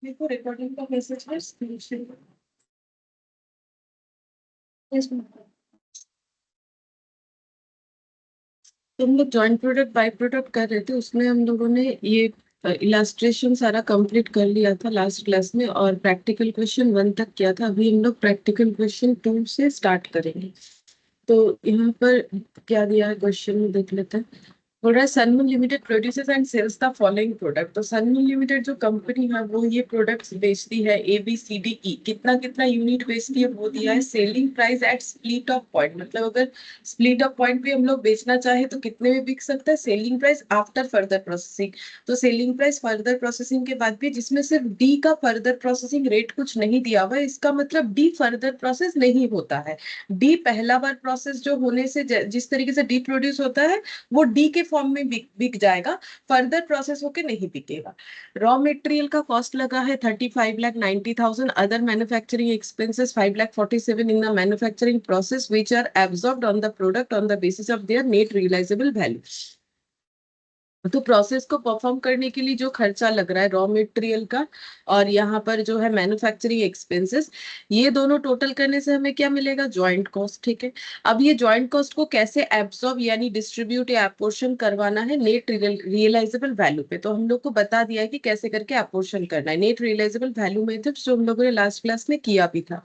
देखो रिकॉर्डिंग का मैसेज है स्क्रीन शेयर। Yes, ma'am। तो हम लोग जॉइंट प्रोडक्ट बाय प्रोडक्ट कर रहे थे, उसमें हम लोगों ने ये इलास्ट्रेशन सारा कंप्लीट कर लिया था लास्ट क्लास में, और प्रैक्टिकल क्वेश्चन 1 तक किया था। अभी हम लोग प्रैक्टिकल क्वेश्चन 2 से स्टार्ट करेंगे। तो यहाँ पर क्या दिया है क्वेश्चन में देख लेते हैं। बोल रहा है Sunmoon limited produces and sells the following product. तो सनमून लिमिटेड जो कंपनी है वो ये प्रोडक्ट्स बेचती है ए बी सी डी ई। कितना कितना यूनिट बेचती है वो दिया है। Selling price at split of point, मतलब अगर स्प्लिट ऑफ पॉइंट पे हम लोग बेचना चाहे तो कितने में बिक सकता है। Selling price after further processing, तो सेलिंग प्राइस फर्दर प्रोसेसिंग के बाद भी, जिसमें सिर्फ डी का फर्दर प्रोसेसिंग रेट कुछ नहीं दिया हुआ है, इसका मतलब डी फर्दर प्रोसेस नहीं होता है। डी पहला बार प्रोसेस जो होने से जिस तरीके से डी प्रोड्यूस होता है वो डी के फॉर्म में बिक जाएगा, फर्दर प्रोसेस होके नहीं बिकेगा। रॉ मटेरियल का कॉस्ट लगा है 35,90,000। Other manufacturing expenses 5,47 in the manufacturing process which are absorbed on the product on the basis of their net realisable value. तो प्रोसेस को परफॉर्म करने के लिए जो खर्चा लग रहा है रॉ मटेरियल का, और यहाँ पर जो है मैन्युफैक्चरिंग एक्सपेंसेस, ये दोनों टोटल करने से हमें क्या मिलेगा, जॉइंट कॉस्ट। ठीक है, अब ये जॉइंट कॉस्ट को कैसे एब्सॉर्ब यानी डिस्ट्रीब्यूट या अपोर्शन करवाना है नेट रियलाइजेबल वैल्यू पे, तो हम लोग को बता दिया है कि कैसे करके अपोर्शन करना है। नेट रियलाइजेबल वैल्यू मेथड जो हम लोगों ने लास्ट क्लास में किया भी था।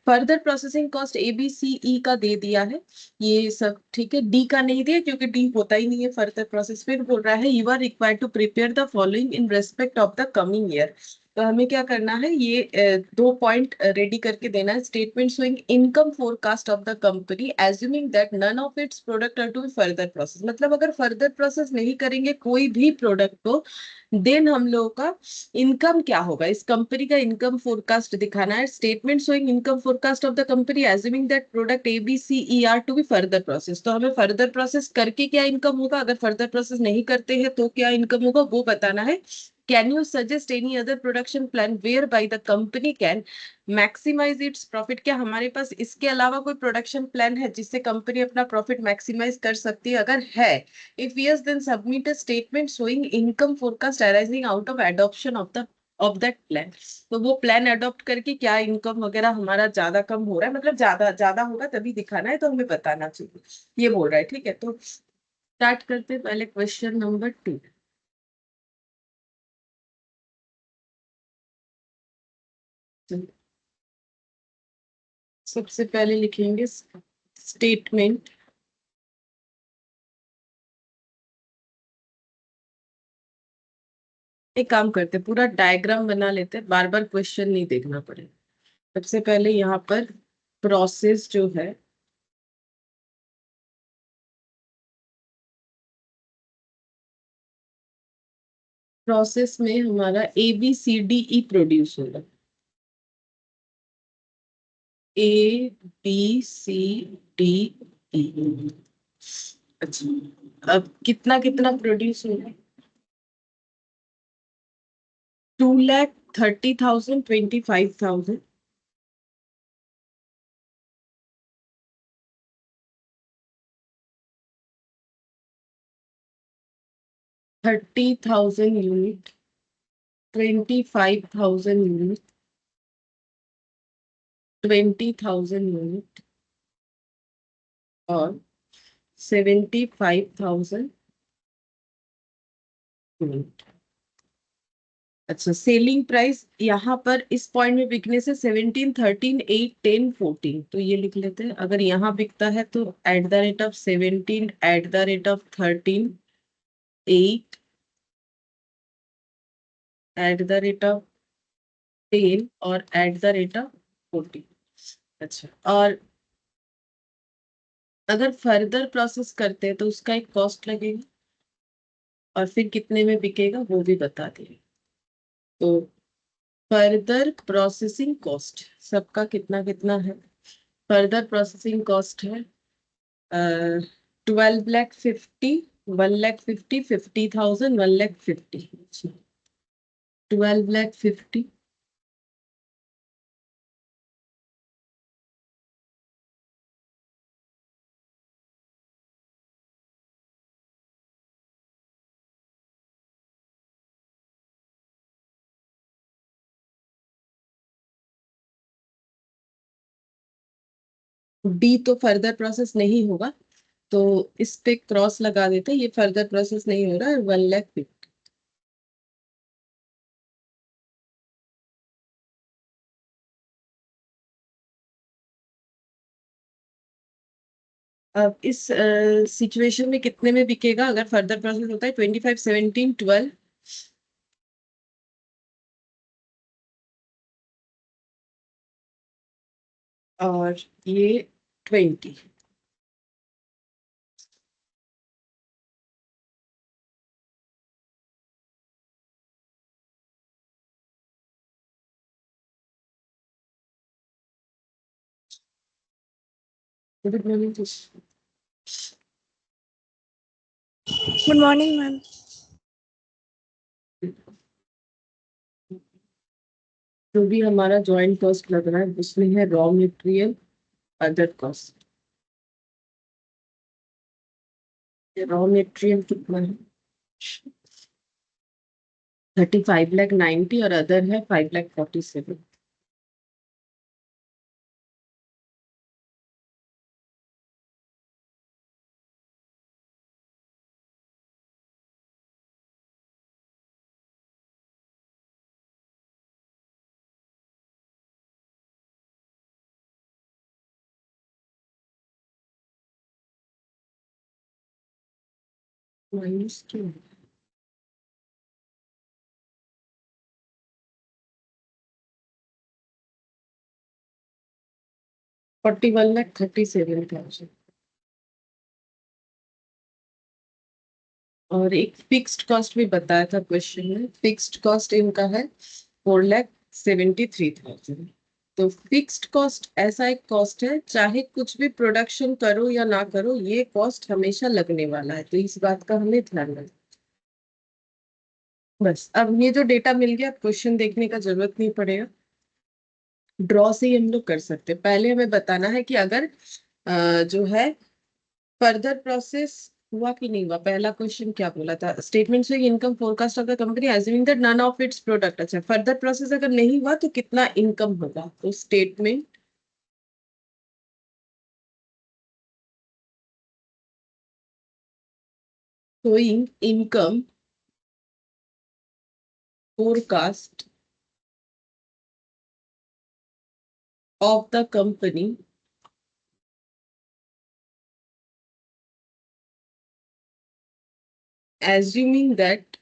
Further processing cost A B C E का दे दिया है ये सब। ठीक है, डी का नहीं दिया क्योंकि डी होता ही नहीं है फर्दर प्रोसेस। फिर बोल रहा है you are required to prepare the following in respect of the coming year. तो हमें क्या करना है, ये 2 पॉइंट रेडी करके देना है। Statement showing income forecast of the company assuming that none of its product are to be further process. मतलब अगर फर्दर प्रोसेस नहीं करेंगे कोई भी प्रोडक्ट को, देन हम लोगों का इनकम क्या होगा, इस कंपनी का इनकम फोरकास्ट दिखाना है। Statement showing income forecast of the company assuming that product A B C E are to be further process. तो हमें फर्दर प्रोसेस करके क्या इनकम होगा, अगर फर्दर प्रोसेस नहीं करते हैं तो क्या इनकम होगा वो बताना है। Can you suggest any other production plan whereby the company can maximise its profit. क्या हमारे पास इसके अलावा कोई प्रोडक्शन प्लान है जिससे कंपनी अपना प्रॉफिट मैक्सिमाइज कर सकती है, अगर है, if yes then submit a statement showing income forecast arising out of adoption of that plan। तो वो प्लान अडॉप्ट करके क्या इनकम वगैरह हमारा ज्यादा कम हो रहा है, मतलब ज्यादा ज्यादा होगा तभी दिखाना है, तो हमें बताना चाहिए, ये बोल रहा है। ठीक है, तो स्टार्ट करते हैं पहले क्वेश्चन नंबर 2। सबसे पहले लिखेंगे स्टेटमेंट। एक काम करते हैं, पूरा डायग्राम बना लेते हैं, बार बार क्वेश्चन नहीं देखना पड़ेगा। सबसे पहले यहाँ पर प्रोसेस जो है, प्रोसेस में हमारा A B C D E produce होगा। A B C D E. अच्छा, अब कितना कितना प्रोड्यूस होगा, 2,30,000, 25,000, 30,000 यूनिट, 25,000 यूनिट, 20,000 यूनिट, और 75,000 यूनिट। अच्छा, सेलिंग प्राइस यहाँ पर इस पॉइंट में बिकने से 17, 13, 8, 10, 14, तो ये लिख लेते हैं। अगर यहाँ बिकता है तो eight the rate of 17, eight the rate of 13, 8, eight the rate of 10, और एट द रेट ऑफ 14। अच्छा, और अगर फर्दर प्रोसेस करते हैं तो उसका एक कॉस्ट लगेगा, और फिर कितने में बिकेगा वो भी बता दिए। तो फर्दर प्रोसेसिंग कॉस्ट सबका कितना कितना है। फर्दर प्रोसेसिंग कॉस्ट है 12,50,000, 1,50,000, 50,000, 1,50,000। 12,50,000, डी तो फर्दर प्रोसेस नहीं होगा, तो इस पे क्रॉस लगा देते हैं, ये फर्दर प्रोसेस नहीं हो रहा है, 1,50,000। अब इस सिचुएशन में कितने में बिकेगा अगर फर्दर प्रोसेस होता है? 25, 17, 12। और ये 20। Good morning. Good morning ma'am. जो भी हमारा जॉइंट कॉस्ट लग रहा है उसमें है raw material, other cost. Raw material कितना है? 35,90,000 और अदर है 5,47,000। माइनस क्यों? 41,37,000। और एक फिक्स्ड कॉस्ट भी बताया था क्वेश्चन में, फिक्स्ड कॉस्ट इनका है 4,73,000। तो फिक्स्ड कॉस्ट ऐसा एक कॉस्ट है, चाहे कुछ भी प्रोडक्शन करो या ना करो, ये कॉस्ट हमेशा लगने वाला है, तो इस बात का हमें ध्यान रखना। बस अब ये जो डेटा मिल गया, क्वेश्चन देखने का जरूरत नहीं पड़ेगा, ड्रॉ से ही हम लोग कर सकते हैं। पहले हमें बताना है कि अगर जो है फर्दर प्रोसेस हुआ कि नहीं हुआ। पहला क्वेश्चन क्या बोला था? स्टेटमेंट से income forecast of the company assuming that none of its product. अच्छा, फर्दर प्रोसेस अगर नहीं हुआ तो कितना इनकम होगा? तो statement showing income forecast of the company assuming that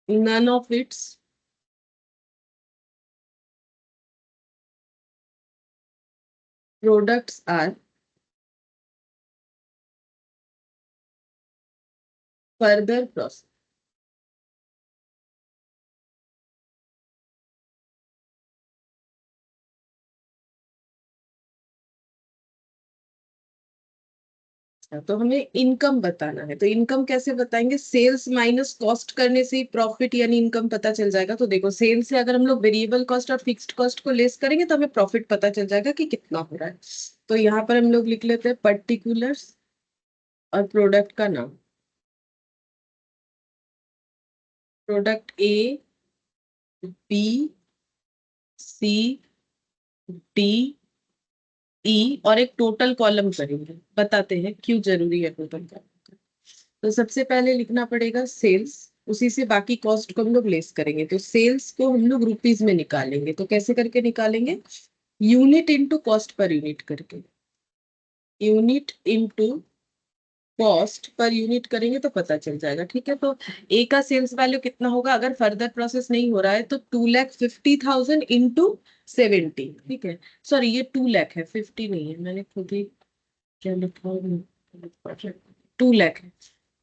none of its products are further processed। तो हमें इनकम बताना है, तो इनकम कैसे बताएंगे? सेल्स माइनस कॉस्ट करने से ही प्रॉफिट यानी इनकम पता चल जाएगा। तो देखो, सेल्स से अगर हम लोग वेरिएबल कॉस्ट और फिक्स्ड कॉस्ट को लेस करेंगे तो हमें प्रॉफिट पता चल जाएगा कि कितना हो रहा है। तो यहाँ पर हम लोग लिख लेते हैं पर्टिकुलर्स और प्रोडक्ट का नाम। Product A, B, C, D, E, और एक टोटल कॉलम करेंगे। बताते हैं क्यों जरूरी है टोटल कॉलम। तो सबसे पहले लिखना पड़ेगा सेल्स, उसी से बाकी कॉस्ट को हम लोग लेस करेंगे। तो सेल्स को हम लोग रुपीज में निकालेंगे, तो कैसे करके निकालेंगे? Unit into cost per unit करके। Unit into cost per unit करेंगे तो पता चल जाएगा। ठीक है, तो ए का सेल्स वैल्यू कितना होगा अगर फर्दर प्रोसेस नहीं हो रहा है? तो 2,50,000 इंटू 70। ठीक है, सॉरी ये 2 लाख है, 50 नहीं है, मैंने खुद ही क्या लिखा, 2 लाख है।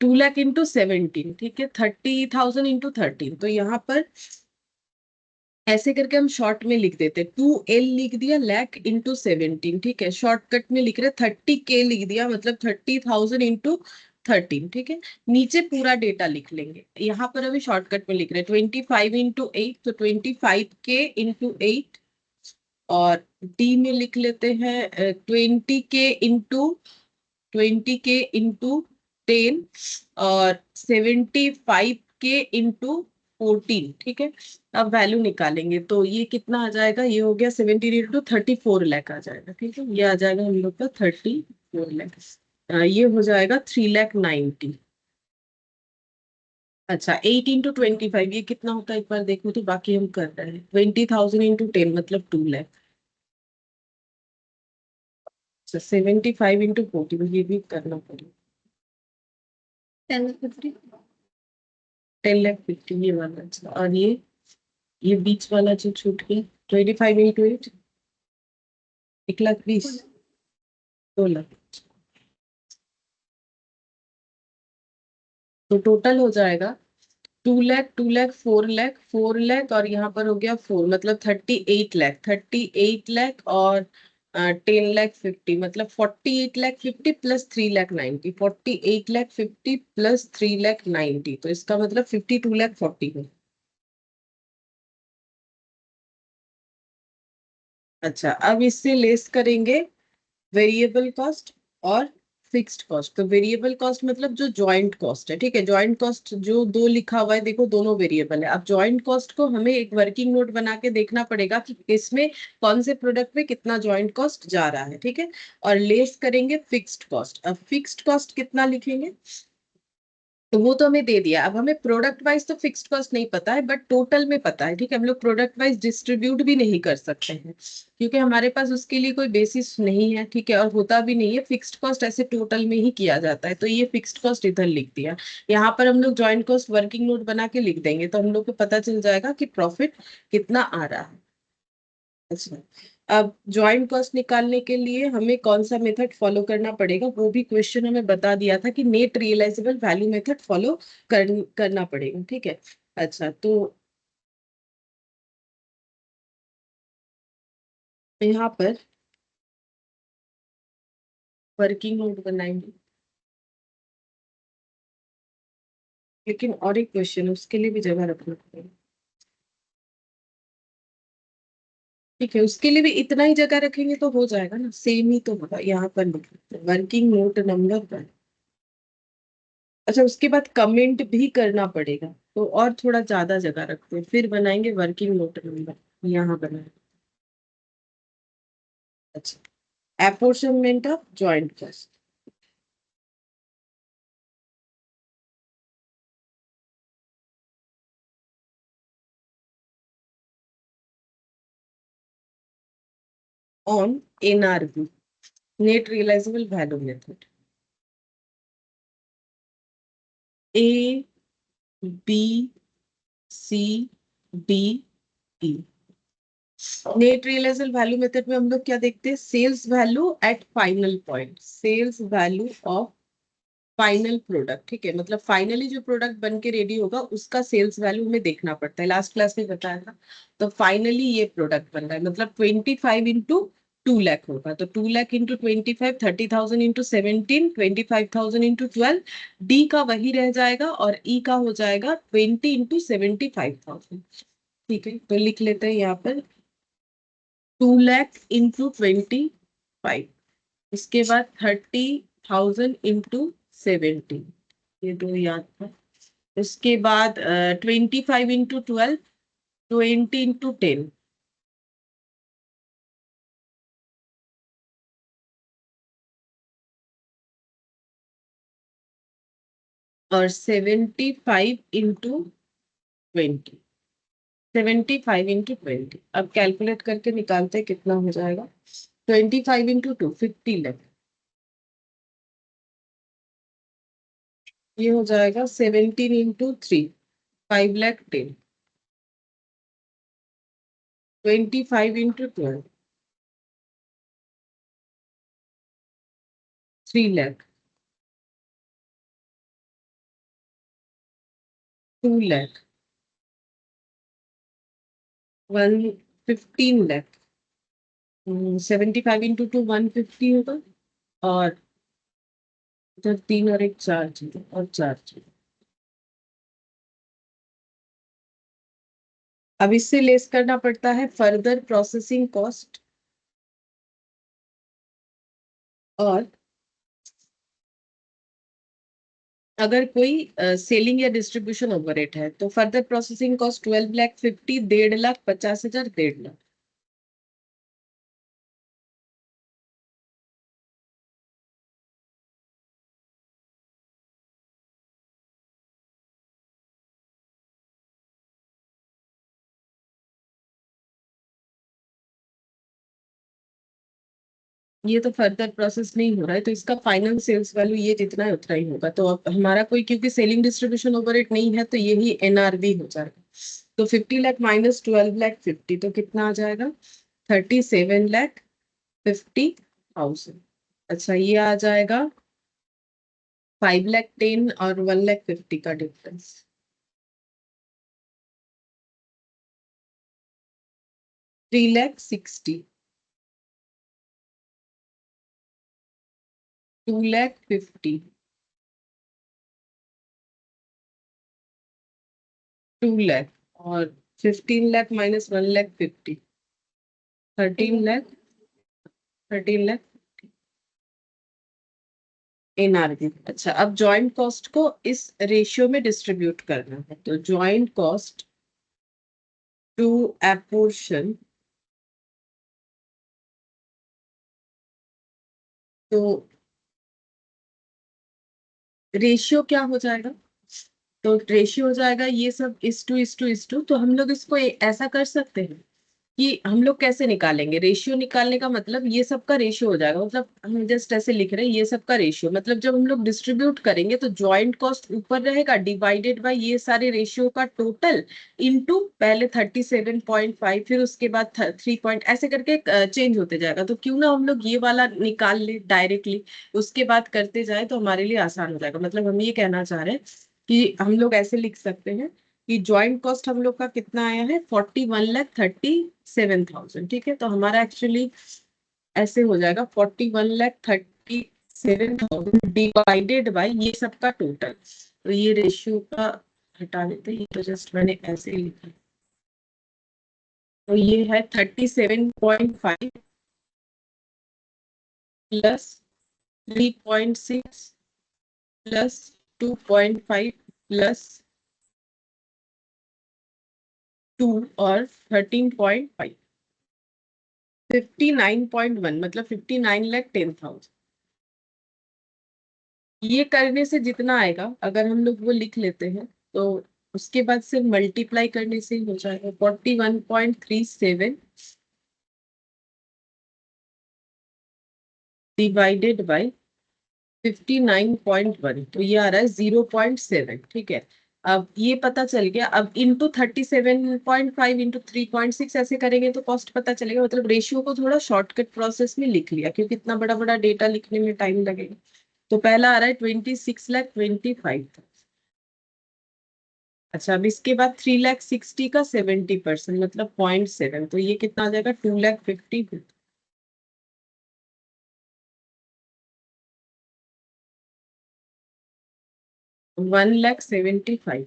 2 लाख इंटू 17, ठीक है, 30,000 इंटू 13। तो यहाँ पर ऐसे करके हम शॉर्ट में लिख देते, 2L लिख दिया, लाख इंटू 17। ठीक है, शॉर्टकट में लिख रहे 30K लिख दिया, मतलब 30,000 इंटू 13। ठीक है, नीचे पूरा डेटा लिख लेंगे। यहाँ पर अभी शॉर्टकट में लिख रहे 25 इंटू 8, तो 25K इंटू 8। और डी में लिख लेते हैं 20K इंटू 10, और 75K इंटू 14, ठीक है। अब वैल्यू निकालेंगे तो ये कितना आ जाएगा, ये हो गया 17 इंटू 34 लाख आ जाएगा, ठीक है। ये आ जाएगा हम लोग का 34 लाख। ये हो जाएगा 3,90,000। अच्छा 8 इंटू 25 ये कितना होता है एक बार देखो तो, बाकी हम कर रहे हैं। 20,000 इंटू 10 मतलब 2 लाख। अच्छा 75 इंटू 40 ये भी करना पड़ेगा। 10 लाख 50। 10,50,000 ये वाला। अच्छा और ये बीच वाला जो छूट गया, 25 इंटू 8, 1,20,000। 2 लाख। तो टोटल हो जाएगा 2 लाख, 2 लाख, 4 लाख, 4 लाख और यहाँ पर हो गया 4, मतलब 38 लाख। 38 लाख और 10,50,000 मतलब 48,50,000 प्लस 3,90,000। 48,50,000 प्लस 3,90,000 तो इसका मतलब 52,40,000 है। अच्छा अब इससे लेस करेंगे वेरिएबल कॉस्ट और फिक्स्ड कॉस्ट। तो वेरिएबल कॉस्ट मतलब जो जॉइंट कॉस्ट है, ठीक है। जॉइंट कॉस्ट जो दो लिखा हुआ है देखो, दोनों वेरिएबल है। अब जॉइंट कॉस्ट को हमें एक वर्किंग नोट बना के देखना पड़ेगा कि इसमें कौन से प्रोडक्ट में कितना जॉइंट कॉस्ट जा रहा है, ठीक है। और लेस करेंगे फिक्स्ड कॉस्ट। अब फिक्स्ड कॉस्ट कितना लिखेंगे, तो वो तो हमें दे दिया। अब हमें प्रोडक्ट वाइज तो फिक्स्ड कॉस्ट नहीं पता है, बट टोटल में पता है, ठीक है। हम लोग प्रोडक्ट वाइज डिस्ट्रीब्यूट भी नहीं कर सकते हैं क्योंकि हमारे पास उसके लिए कोई बेसिस नहीं है, ठीक है। और होता भी नहीं है, फिक्स्ड कॉस्ट ऐसे टोटल में ही किया जाता है। तो ये फिक्स्ड कॉस्ट इधर लिख दिया। यहाँ पर हम लोग जॉइंट कॉस्ट वर्किंग नोट बना के लिख देंगे तो हम लोग को पता चल जाएगा कि प्रॉफिट कितना आ रहा है। अच्छा अब ज्वाइंट कॉस्ट निकालने के लिए हमें कौन सा मेथड फॉलो करना पड़ेगा, वो भी क्वेश्चन हमें बता दिया था कि net realisable value method follow करना पड़ेगा, ठीक है। अच्छा तो यहाँ पर वर्किंग नोट बनाएंगे, लेकिन और एक क्वेश्चन उसके लिए भी जगह रखना पड़ेगा, ठीक है। उसके लिए भी इतना ही जगह रखेंगे तो हो जाएगा ना, सेम ही तो होगा। यहाँ पर लिख वर्किंग नोट नंबर 1। अच्छा उसके बाद कमेंट भी करना पड़ेगा तो और थोड़ा ज्यादा जगह रखते हैं, फिर बनाएंगे वर्किंग नोट नंबर। यहाँ बनाए। अच्छा apportionment of joint cost. On NRV net realisable value method. A B C D E। Net realisable value method में हम लोग क्या देखते हैं, sales value at final point, sales value of final product, ठीक है। मतलब फाइनली जो प्रोडक्ट बन के रेडी होगा उसका सेल्स वैल्यू हमें देखना पड़ता है, लास्ट क्लास में बताया था। तो फाइनली ये प्रोडक्ट बन रहा है मतलब 25 इंटू 2 लाख होगा। तो 2 lakh into 25, 30,000 into 17, 25,000 into 12। D का वही रह जाएगा और ई का हो जाएगा 20 इंटू 75,000, ठीक है। तो लिख लेते हैं यहाँ पर 2 लाख इंटू 25। इसके बाद 30,000 इंटू 17, ये दो याद था। उसके बाद 25 इंटू 12, 20 इंटू 10। और 75 इंटू 20। 75 इंटू 20 अब कैलकुलेट करके निकालते हैं कितना हो जाएगा। 25 इंटू 2 50 लाख। ये हो जाएगा 17 into 3 5,10,000। 25 into 12 3 lakh. 2 lakh. 15 lakh. 75 into 2 150 होगा। और इधर 3 और एक 4 चीजें और 4 चीजें। अब इससे लेस करना पड़ता है फर्दर प्रोसेसिंग कॉस्ट और अगर कोई सेलिंग या डिस्ट्रीब्यूशन ओवरहेड है तो फर्दर प्रोसेसिंग कॉस्ट 12,50,000, 1,50,000, 50,000, 1,50,000। ये तो फर्दर प्रोसेस नहीं हो रहा है, तो इसका फाइनल सेल्स वैल्यू ये जितना है उतना ही होगा। तो अब हमारा कोई क्योंकि सेलिंग डिस्ट्रीब्यूशन ओवरहेड नहीं है तो यही एनआरवी हो जाएगा। तो 50,00,000 माइनस 12,50,000 तो कितना आ जाएगा? 37,50,000। अच्छा, ये आ जाएगा 5,10,000 और 1,50,000 का डिफरेंस। 3,60,000, 2,50,000, 2,00,000 और 15,00,000 माइनस 1,50,000, 13,00,000, 13,00,000 एनआरबी। अच्छा, अब जॉइंट कॉस्ट को इस रेशियो में डिस्ट्रीब्यूट करना है। तो जॉइंट कॉस्ट टू एपोर्शन, तो रेशियो क्या हो जाएगा? तो रेशियो हो जाएगा ये सब इस टू। तो हम लोग इसको ऐसा कर सकते हैं कि हम लोग कैसे निकालेंगे रेशियो? निकालने का मतलब ये सब का रेशियो हो जाएगा, मतलब हम जस्ट ऐसे लिख रहे हैं ये सब का रेशियो, मतलब जब हम लोग डिस्ट्रीब्यूट करेंगे तो जॉइंट कॉस्ट ऊपर रहेगा डिवाइडेड बाय ये सारे रेशियो का टोटल इनटू पहले 37.5, फिर उसके बाद 3 ऐसे करके चेंज होते जाएगा। तो क्यों ना हम लोग ये वाला निकाल ले डायरेक्टली, उसके बाद करते जाए तो हमारे लिए आसान हो जाएगा। मतलब हम ये कहना चाह रहे हैं कि हम लोग ऐसे लिख सकते हैं कि ज्वाइंट कॉस्ट हम लोग का कितना आया है? 41,37,000। ठीक है, तो हमारा एक्चुअली ऐसे हो जाएगा 41,37,000 डिवाइडेड बाई ये सबका टोटल। तो ये रेशियो का हटा देते हैं, तो जस्ट मैंने ऐसे ही लिखा। तो ये है 37.5 प्लस 3.6 प्लस 2.5 प्लस 2 और 13.5, 59.1, मतलब 59,10,000। ये करने से जितना आएगा अगर हम लोग वो लिख लेते हैं तो उसके बाद सिर्फ मल्टीप्लाई करने से ही हो जाएगा। 41.37 डिवाइडेड बाई 59.1, तो ये आ रहा है 0.7। ठीक है, अब ये पता चल गया। अब इंटू 37.5 इंटू 3.6 ऐसे करेंगे तो कॉस्ट पता चलेगा। मतलब रेशियो को थोड़ा शॉर्टकट प्रोसेस में लिख लिया क्योंकि इतना बड़ा बड़ा डेटा लिखने में टाइम लगेगा। तो पहला आ रहा है 26,25,000। अच्छा, अब इसके बाद 3,60,000 का 70%, मतलब 0.7, तो ये कितना आ जाएगा? 2,50,000। 1,75,000।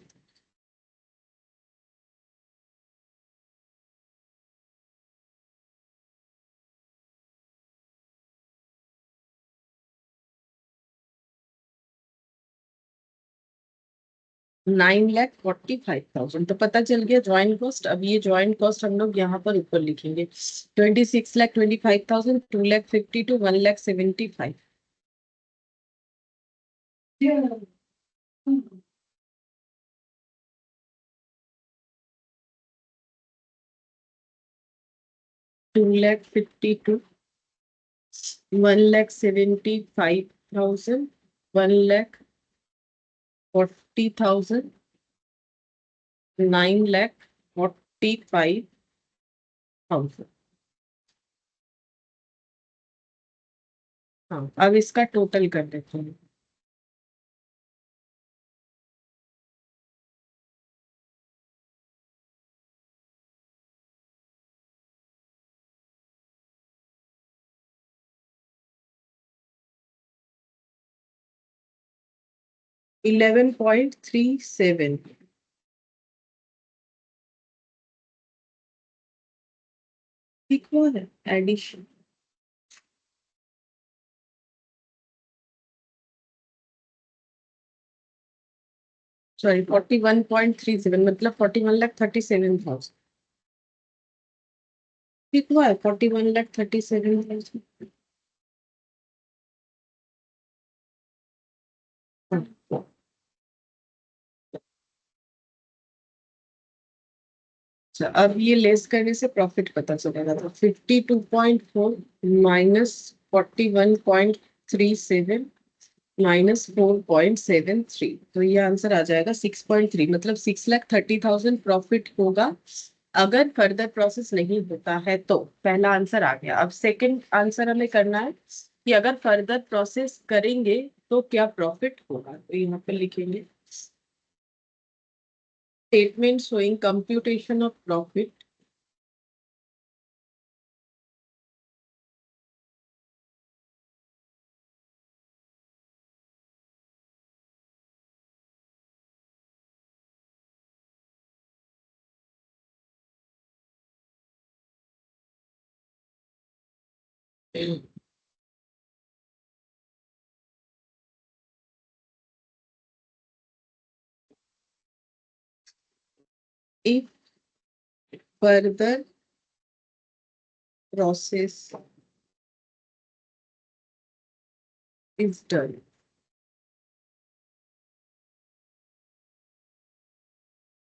9,45,000। तो पता चल गया ज्वाइंट कॉस्ट। अब ये ज्वाइंट कॉस्ट हम लोग यहाँ पर ऊपर लिखेंगे। 26,25,000, 2,52,000, 1,75,000। 2,52,000, 1,75,000, 1,40,000, 9,45,000। हाँ, अब इसका टोटल कर देते हैं। 11.37। ठीक हुआ है एडिशन। सॉरी 41.37 मतलब 41,37,000 ठीक हुआ है 41,37,000। अच्छा अब ये लेस करने से प्रॉफिट पता चलेगा तो 52.4 माइनस 41.37 माइनस 4.73 तो ये आंसर आ जाएगा 6.3 मतलब 6,30,000 प्रॉफिट होगा अगर फर्दर प्रोसेस नहीं होता है तो पहला आंसर आ गया। अब सेकंड आंसर हमें करना है कि अगर फर्दर प्रोसेस करेंगे तो क्या प्रॉफिट होगा तो यहाँ पे लिखेंगे statement showing computation of profit if further process is done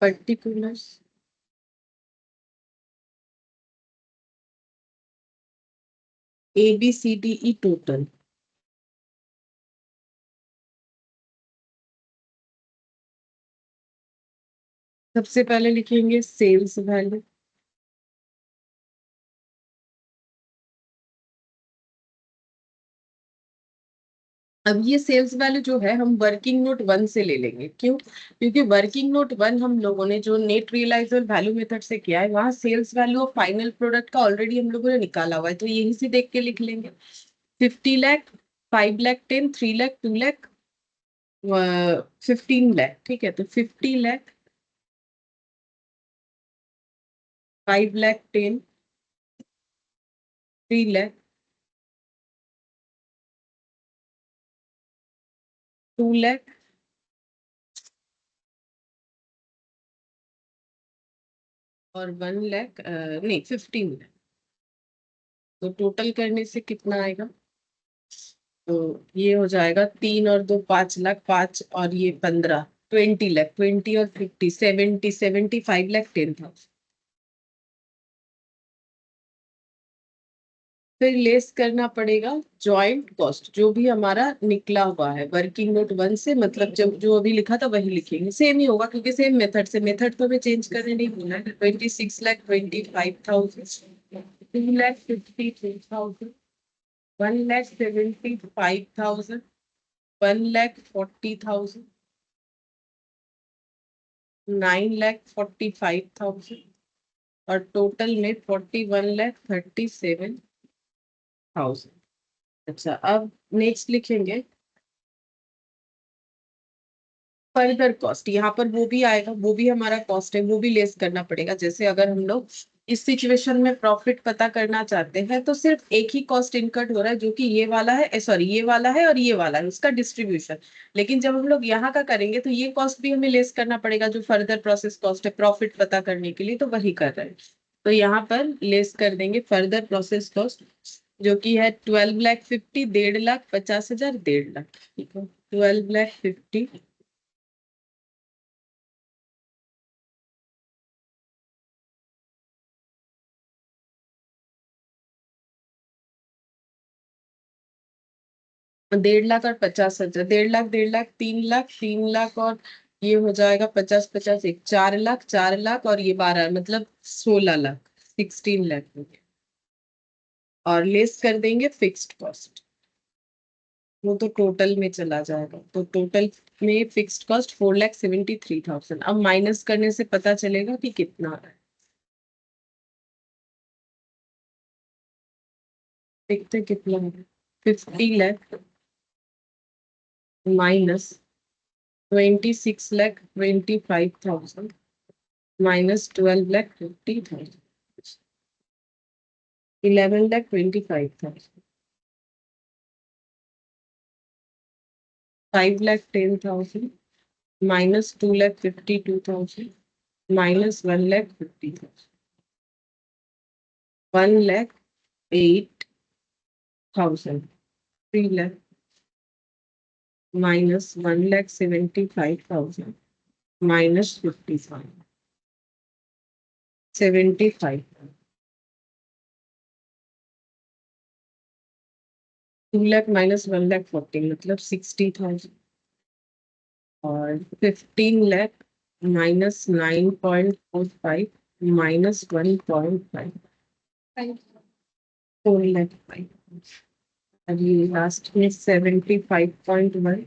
particulars ABCDE total सबसे पहले लिखेंगे सेल्स वैल्यू अब ये सेल्स वैल्यू जो है हम वर्किंग नोट वन से ले लेंगे क्यों क्योंकि वर्किंग नोट वन हम लोगों ने जो नेट रियलाइजेबल वैल्यू मेथड से किया है वहां sales value of final product का ऑलरेडी हम लोगों ने निकाला हुआ है तो यहीं से देख के लिख लेंगे 50 लाख 5 लाख 10 3 लाख 2 लाख 15 लाख ठीक है तो 50 लाख 5 लाख 10 3 लाख 2 लाख और 1 लाख नहीं 15 लाख तो टोटल करने से कितना आएगा तो ये हो जाएगा 3 और 2 5 लाख 5 और ये 15 20 लाख 20 और 50 70 75 लाख 10,000 फिर लेस करना पड़ेगा जॉइंट कॉस्ट जो भी हमारा निकला हुआ है वर्किंग नोट वन से मतलब जब जो अभी लिखा था वही लिखेंगे सेम ही होगा क्योंकि सेम मेथड से मेथड तो हमें चेंज करने नहीं बोला है 26,25,000 2,53,000 1,75,000 1,40,000 9,45,000 और टोटल में 41,37,000। अच्छा अब नेक्स्ट लिखेंगे फर्दर कॉस्ट यहाँ पर वो भी आएगा वो भी हमारा कॉस्ट है वो भी लेस करना पड़ेगा जैसे अगर हम लोग इस सिचुएशन में प्रॉफिट पता करना चाहते हैं तो सिर्फ एक ही कॉस्ट इनकट हो रहा है जो कि ये वाला है सॉरी ये वाला है और ये वाला है उसका डिस्ट्रीब्यूशन लेकिन जब हम लोग यहाँ का करेंगे तो ये कॉस्ट भी हमें लेस करना पड़ेगा जो फर्दर प्रोसेस कॉस्ट है प्रॉफिट पता करने के लिए तो वही कर रहे हैं तो यहाँ पर लेस कर देंगे फर्दर प्रोसेस कॉस्ट जो कि है 12,50,000 1,50,000 1,50,000 ठीक है 12,50,000 1,50,000 और 50,000 1,50,000 3 लाख 3 लाख और ये हो जाएगा 50 50 एक 4 लाख 4 लाख और ये 12 मतलब 16 लाख 16 लाख हो गया। और लेस कर देंगे फिक्स्ड कॉस्ट वो तो टोटल में चला जाएगा तो टोटल में फिक्स्ड कॉस्ट 4,73,000 अब माइनस करने से पता चलेगा कि कितना है देखते हैं कितना है 50 lakh minus 26,25,000 minus 12,50,000 11,25,000 5,10,000 minus 2,52,000 minus 1,50,000. 1,08,000. 3 lakh minus 1,75,000 minus 55. 75. 2 lakh minus 1,40,000 मतलब 60,000 और 15 lakh minus 9.45 minus 1.5 4 lakh 5. अभी लास्ट में 75.1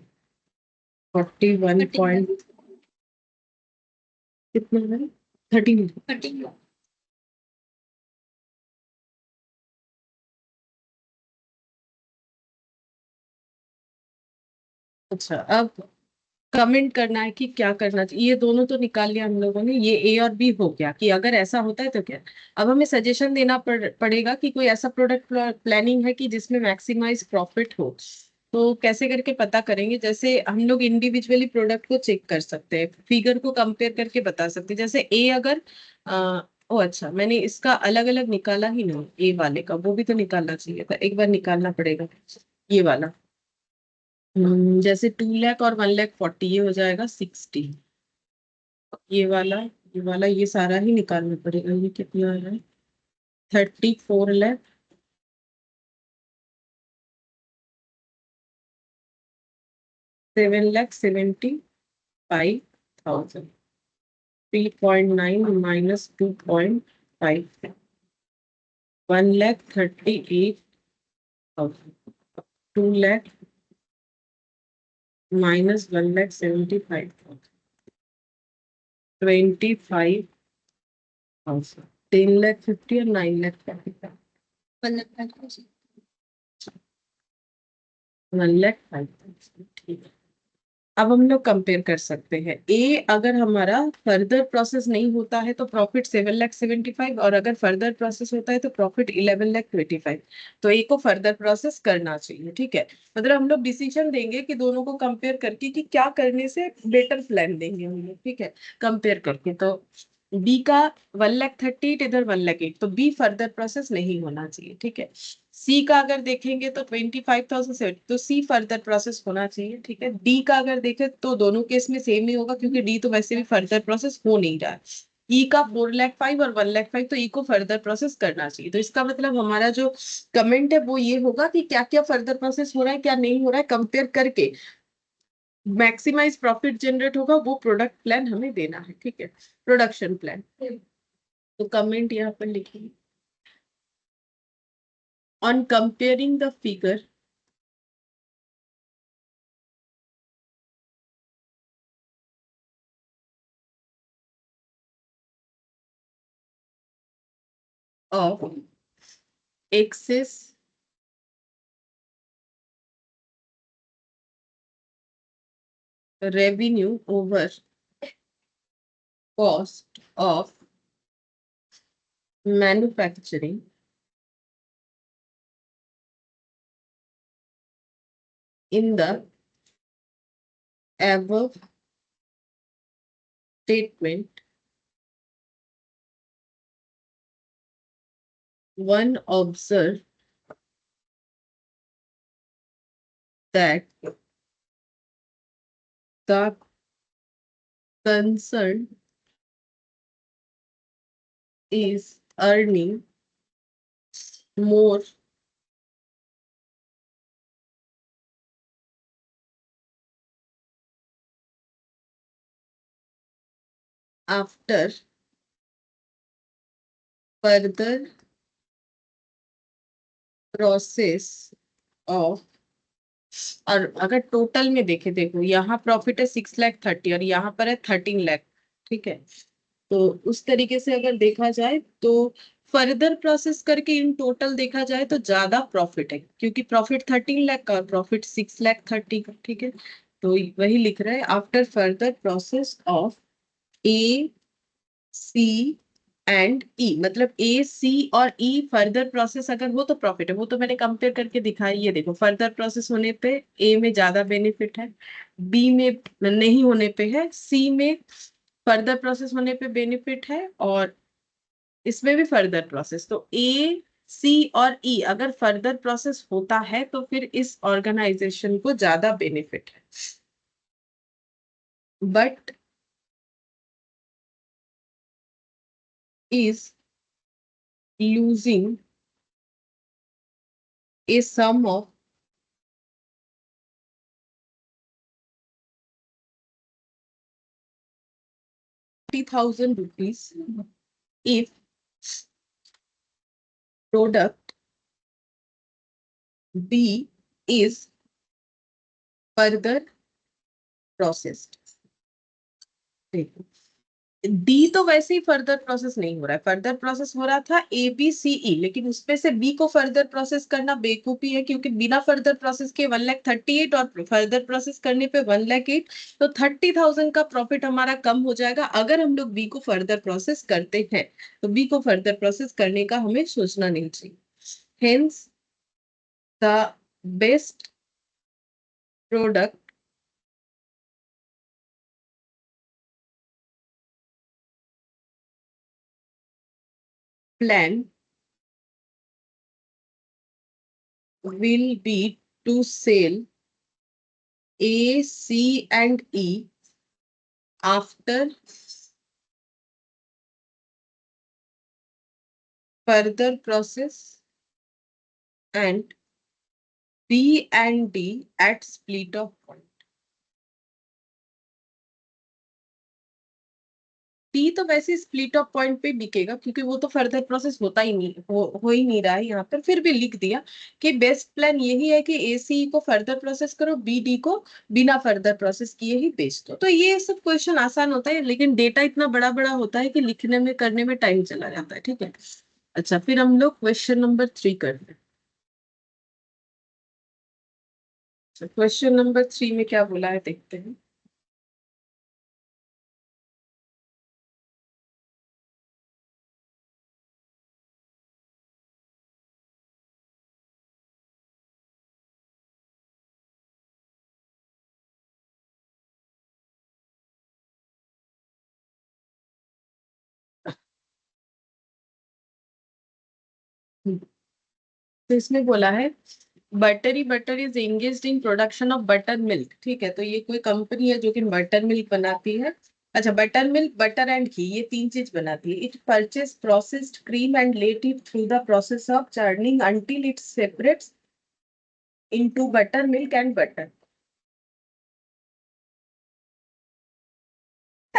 41 पॉइंट कितना है 13. अच्छा अब कमेंट करना है कि क्या करना चाहिए। ये दोनों तो निकाल लिया हम लोगों ने, ये ए और बी हो गया कि अगर ऐसा होता है तो क्या। अब हमें सजेशन देना पड़ेगा कि कोई ऐसा प्रोडक्ट प्लानिंग है कि जिसमें मैक्सिमाइज प्रॉफिट हो। तो कैसे करके पता करेंगे, जैसे हम लोग इंडिविजुअली प्रोडक्ट को चेक कर सकते हैं, फिगर को कंपेयर करके बता सकते हैं। जैसे ए अगर ओ अच्छा मैंने इसका अलग अलग निकाला ही नहीं, ए वाले का वो भी तो निकालना चाहिए था, एक बार निकालना पड़ेगा ये वाला। जैसे 2 लाख और 1,40,000 ये हो जाएगा 60। ये वाला ये सारा ही निकालना पड़ेगा। ये कितना आ रहा है 34 लाख 7,75,000। 3.9 minus 2.5 1,38,000. 2 lakh minus 1,75,000 25,000. 10,50,000 और 9,40,000 1,05,000 ठीक है। अब हम लोग कंपेयर कर सकते हैं, ए अगर हमारा फर्दर प्रोसेस नहीं होता है तो प्रॉफिट 7,75,000 और अगर फर्दर प्रोसेस होता है तो प्रॉफिट 11,25,000। तो ए को फर्दर प्रोसेस करना चाहिए, ठीक है। मतलब हम लोग डिसीजन देंगे कि दोनों को कंपेयर करके कि क्या करने से बेटर प्लान देंगे हम लोग, ठीक है। कंपेयर करके तो बी का 1,38,000 इधर 1,08,000 तो बी फर्दर प्रोसेस नहीं होना चाहिए, ठीक है। सी का अगर देखेंगे तो 25,000 तो सी फर्दर प्रोसेस होना चाहिए, ठीक है। डी का अगर देखें तो दोनों केस में सेम ही होगा क्योंकि डी तो वैसे भी फर्दर प्रोसेस हो नहीं रहा है। ई का 4,05,000 और 1,05,000 तो ई को फर्दर प्रोसेस करना चाहिए। तो इसका मतलब हमारा जो कमेंट है वो ये होगा कि क्या क्या फर्दर प्रोसेस हो रहा है क्या नहीं हो रहा है, कंपेयर करके मैक्सिमाइज प्रॉफिट जनरेट होगा वो प्रोडक्ट प्लान हमें देना है, ठीक है। Production plan. तो कमेंट यहाँ पर लिखिए, on comparing the figure of excess revenue over cost of manufacturing in the above statement, one observe that the concern is earning more after further process of। और अगर टोटल में देखे, देखो यहाँ प्रॉफिट है 6,30,000 और यहाँ पर है 13 लाख, ठीक है। तो उस तरीके से अगर देखा जाए तो फर्दर प्रोसेस करके इन टोटल देखा जाए तो ज्यादा प्रॉफिट है क्योंकि प्रॉफिट 13 लाख का और प्रॉफिट 6,30,000 का, ठीक है। तो वही लिख रहा है after further process of A C and E, मतलब ए सी और ई फर्दर प्रोसेस अगर हो तो प्रॉफिट है। वो तो मैंने कंपेयर करके दिखाई, ये देखो फर्दर प्रोसेस होने पे ए में ज्यादा बेनिफिट है, बी में नहीं होने पे है, सी में फर्दर प्रोसेस होने पे बेनिफिट है, और इसमें भी फर्दर प्रोसेस। तो ए सी और ई अगर फर्दर प्रोसेस होता है तो फिर इस ऑर्गेनाइजेशन को ज्यादा बेनिफिट है। But is losing a sum of 50,000 rupees if product B is further processed। देखो, डी तो वैसे ही फर्दर प्रोसेस नहीं हो रहा है, फर्दर प्रोसेस हो रहा था ए बी सी ई, लेकिन उसमें से बी को फर्दर प्रोसेस करना बेवकूफी है, क्योंकि बिना फर्दर प्रोसेस के 1,38,000 और फर्दर प्रोसेस करने पे 1,08,000, तो 30,000 का प्रॉफिट हमारा कम हो जाएगा अगर हम लोग बी को फर्दर प्रोसेस करते हैं। तो बी को फर्दर प्रोसेस करने का हमें सोचना नहीं चाहिए। Hence the best product plan will be to sell A, C, and E after further process, and B and D at split of point। T तो वैसे स्प्लिट ऑफ पॉइंट पे बिकेगा, क्योंकि वो तो फर्दर प्रोसेस होता ही नहीं, हो ही नहीं रहा है यहाँ पर। फिर भी लिख दिया कि बेस्ट प्लान यही है कि ए सी को फर्दर प्रोसेस करो, बी डी को बिना फर्दर प्रोसेस किए ही बेच दो। तो ये सब क्वेश्चन आसान होता है, लेकिन डेटा इतना बड़ा बड़ा होता है कि लिखने में करने में टाइम चला जाता है। ठीक है, अच्छा फिर हम लोग क्वेश्चन नंबर 3 करते हैं। क्वेश्चन नंबर 3 में क्या बोला है देखते हैं। तो इसमें बोला है Buttery Butter is engaged in production of butter milk. ठीक है, तो ये कोई कंपनी है जो कि बटर मिल्क बनाती है। अच्छा, बटर मिल्क, बटर एंड घी, ये तीन चीज बनाती है। It purchase processed cream and let it through the process of churning until it separates into butter milk and butter.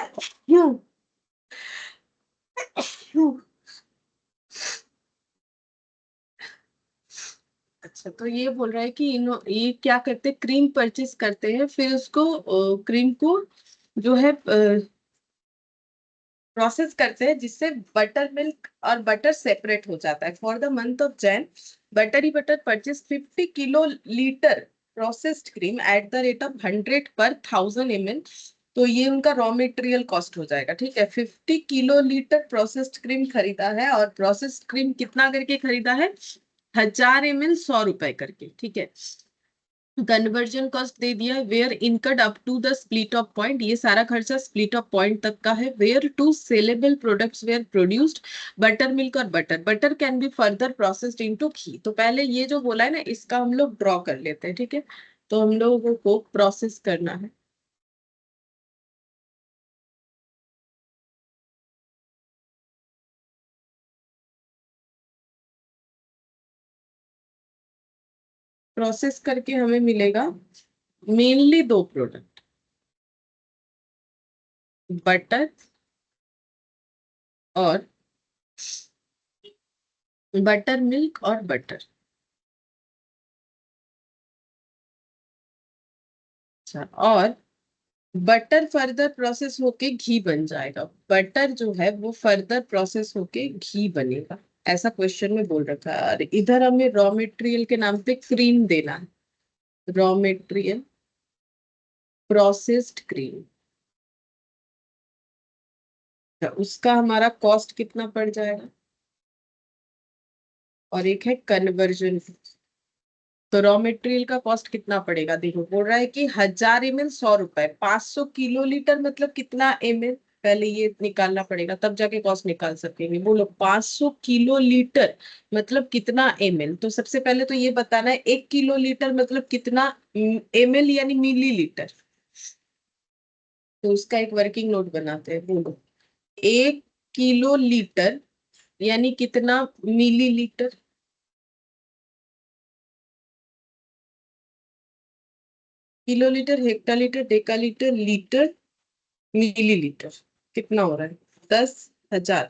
क्यों? अच्छा, तो ये बोल रहा है कि ये क्या करते हैं, क्रीम परचेज करते हैं, फिर उसको क्रीम को जो है प्रोसेस करते हैं, जिससे बटर मिल्क और बटर सेपरेट हो जाता है। For the month of Jan, Buttery Butter purchase 50 kilo litre processed cream at the rate of 100 per 1000 ml। तो ये उनका रॉ मटेरियल कॉस्ट हो जाएगा। ठीक है, 50 किलो लीटर प्रोसेस्ड क्रीम खरीदा है, और प्रोसेस्ड क्रीम कितना करके खरीदा है, 1000 ml 100 रुपए करके। ठीक है, कन्वर्जन कॉस्ट दे दिया है, were incurred up to the split of point, ये सारा खर्चा स्प्लिट ऑफ पॉइंट तक का है। Were two saleable products were produced, butter milk और butter, butter can be further processed into ghee. तो पहले ये जो बोला है ना, इसका हम लोग ड्रॉ कर लेते हैं। ठीक है, तो हम लोगों को प्रोसेस करना है। प्रोसेस करके हमें मिलेगा मेनली दो प्रोडक्ट, बटर और बटर मिल्क और बटर। अच्छा, और बटर फर्दर प्रोसेस होके घी बन जाएगा, बटर जो है वो फर्दर प्रोसेस होके घी बनेगा। ऐसा क्वेश्चन में बोल रखा है, और इधर हमें रॉ मटेरियल के नाम पे क्रीम देना है। रॉ मटेरियल प्रोसेस्ड क्रीम, तो उसका हमारा कॉस्ट कितना पड़ जाएगा। और एक है कन्वर्जन। तो रॉ मटेरियल का कॉस्ट कितना पड़ेगा, देखो बोल रहा है कि 1000 ml 100 रुपए, 500 किलो लीटर मतलब कितना ml, पहले ये निकालना पड़ेगा तब जाके कॉस्ट निकाल सकेंगे। बोलो 500 किलो लीटर मतलब कितना ml। तो सबसे पहले तो ये बताना है 1 किलो लीटर मतलब कितना ml यानी मिलीलीटर। तो उसका एक वर्किंग नोट बनाते हैं। बोलो 1 किलो लीटर यानी कितना millilitre. Kilolitre, hectolitre, decalitre, litre, millilitre. कितना हो रहा है, 10,000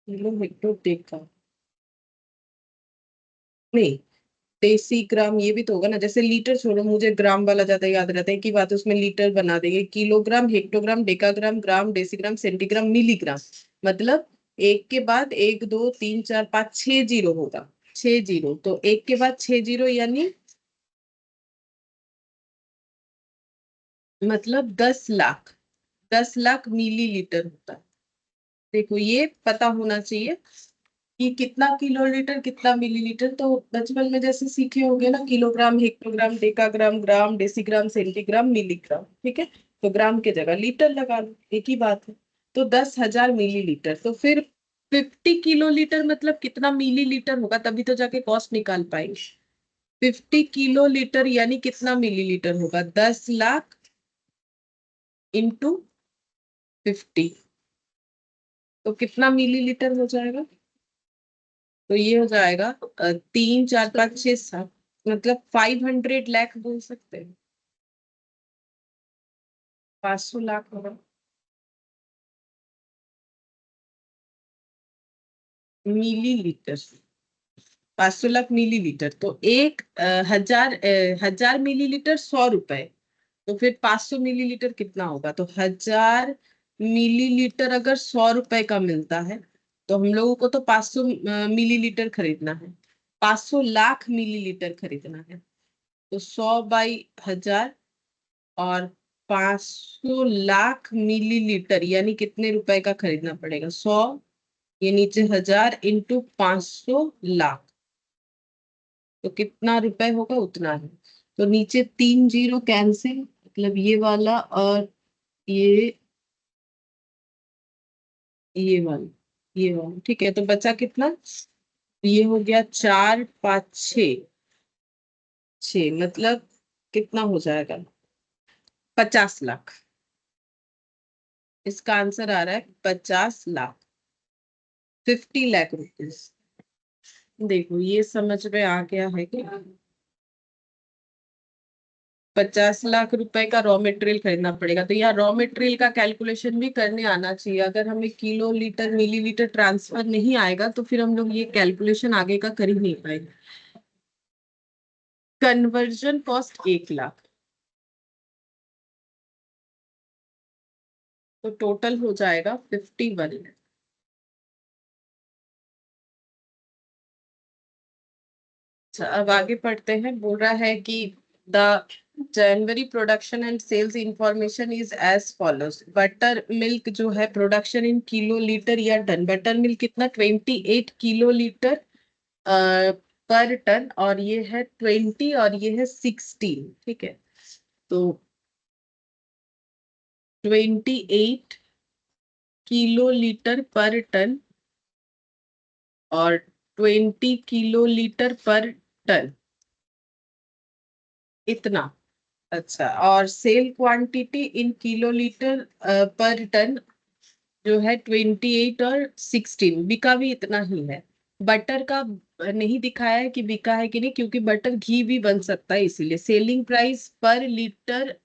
किलो हेक्टो डेका। नहीं, देसी ग्राम ये भी तो होगा ना। जैसे लीटर छोड़ो, मुझे ग्राम वाला ज्यादा याद रहता है कि बात है, उसमें लीटर बना देंगे। किलोग्राम, हेक्टोग्राम, डेकाग्राम, ग्राम, डेसीग्राम, सेंटीग्राम, मिलीग्राम। मतलब एक के बाद एक, दो, तीन, चार, पाँच, 6 जीरो होगा। 6 जीरो, तो एक के बाद 6 जीरो यानी मतलब 10 लाख। 10 लाख मिलीलीटर होता है। देखो ये पता होना चाहिए कि कितना किलोलीटर कितना मिलीलीटर। तो बचपन में जैसे सीखे होंगे ना, किलोग्राम, हेक्टोग्राम, डेकाग्राम, ग्राम, डेसीग्राम, सेंटीग्राम, मिलीग्राम। ठीक है, तो ग्राम की जगह लीटर लगा लो, एक ही बात है। तो 10,000 मिलीलीटर, तो फिर 50 किलोलीटर मतलब कितना मिलीलीटर होगा, तभी तो जाके कॉस्ट निकाल पाएंगे। 50 किलोलीटर यानी कितना मिलीलीटर होगा, 10 लाख इंटू 50। तो कितना मिलीलीटर हो जाएगा। तो ये हो जाएगा 3, 4, 5, 6, 7, मतलब 500 लाख बोल सकते हैं। 500 लाख होगा मिलीलीटर। 500 लाख मिलीलीटर, तो एक हजार मिलीलीटर 100 रुपए। तो फिर 500 मिलीलीटर कितना होगा। तो 1000 मिलीलीटर अगर 100 रुपए का मिलता है, तो हम लोगों को तो 500 मिलीलीटर खरीदना है। 500 लाख मिलीलीटर खरीदना है। तो 100/1000, और 500 लाख मिलीलीटर यानी कितने रुपए का खरीदना पड़ेगा। 100, ये नीचे 1000 इंटू 500 लाख, तो कितना रुपए होगा उतना है। तो नीचे 3 जीरो कैंसिल, मतलब ये वाला और ये ये वाला, ये वाला। ठीक है, तो बचा कितना, ये हो गया 4, 5, 6। 6 मतलब कितना हो जाएगा, 50 लाख। इसका आंसर आ रहा है 50 लाख, 50 लाख रुपीज। देखो ये समझ में आ गया है कि 50 लाख रुपए का रॉ मटेरियल खरीदना पड़ेगा। तो यहाँ रॉ मटेरियल का कैलकुलेशन भी करने आना चाहिए। अगर हमें किलो लीटर मिलीलीटर ट्रांसफर नहीं आएगा तो फिर हम लोग ये कैलकुलेशन आगे का कर ही नहीं पाएंगे। कन्वर्जन कॉस्ट 1 लाख, तो टोटल हो जाएगा 51। अच्छा, अब आगे पढ़ते हैं। बोल रहा है कि the January production and sales information is as follows. Butter milk जो है प्रोडक्शन इन किलो लीटर या टन। बटर मिल्क कितना, 28 किलो लीटर पर टन, और ये है 20 और ये है 16। ठीक है, तो 28 किलो लीटर पर टन और 20 किलो लीटर पर टन, इतना। अच्छा, और सेल क्वांटिटी इन किलोलीटर पर टन जो है 28 और 16, बिका भी इतना ही है। बटर का नहीं दिखाया है कि बिका है कि नहीं, क्योंकि बटर घी भी बन सकता है, इसीलिए। सेलिंग प्राइस पर लीटर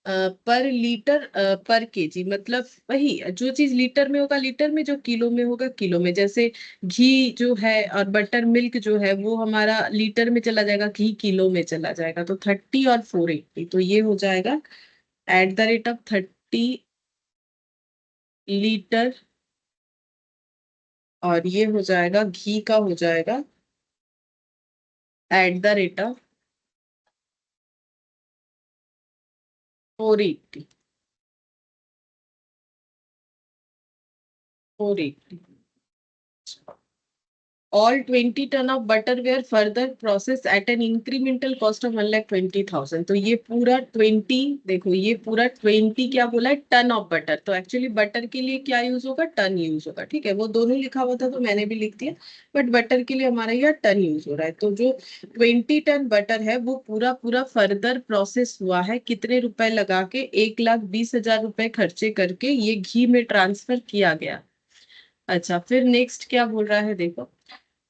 पर केजी, मतलब वही जो चीज लीटर में होगा लीटर में, जो किलो में होगा किलो में। जैसे घी जो है और बटर मिल्क जो है वो हमारा लीटर में चला जाएगा, घी किलो में चला जाएगा। तो 30 और 480, तो ये हो जाएगा @ 30 लीटर, और ये हो जाएगा घी का हो जाएगा @ 480। 480. All 20 ton of butter were further processed at an incremental cost of 1,20,000. तो ये पूरा 20, देखो ये पूरा 20 क्या बोला है, टन ऑफ बटर। तो एक्चुअली बटर के लिए क्या यूज होगा, टन यूज होगा। ठीक है, वो दोनों लिखा हुआ था तो मैंने भी लिख दिया, बट बटर के लिए हमारा यहाँ टन यूज हो रहा है। तो जो 20 टन बटर है वो पूरा पूरा फर्दर प्रोसेस हुआ है, कितने रुपए लगा के, 1,20,000 रुपए खर्चे करके ये घी में ट्रांसफर किया गया। अच्छा, फिर नेक्स्ट क्या बोल रहा है देखो,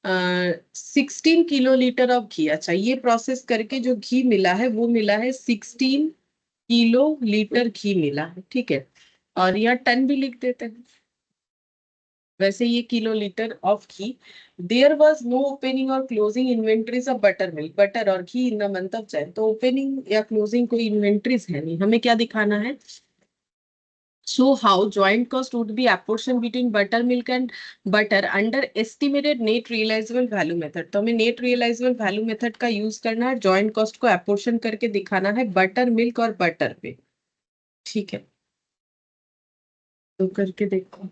16 किलो लीटर ऑफ घी। अच्छा, ये प्रोसेस करके जो घी मिला है वो मिला है 16 किलो लीटर घी मिला है। ठीक है, और यह टन भी लिख देते हैं, वैसे ये kilo litre of ghee. There was no opening और closing inventories of butter milk, butter और ghee in the month of Jan. तो ओपनिंग या क्लोजिंग कोई इन्वेंट्रीज है नहीं, हमें क्या दिखाना है, show how joint cost would be apportioned between buttermilk and butter under estimated net realizable value method। तो हमें net realizable value method का यूज करना है, joint cost को apportion करके दिखाना है बटर मिल्क और बटर पे। ठीक है, तो करके देखो।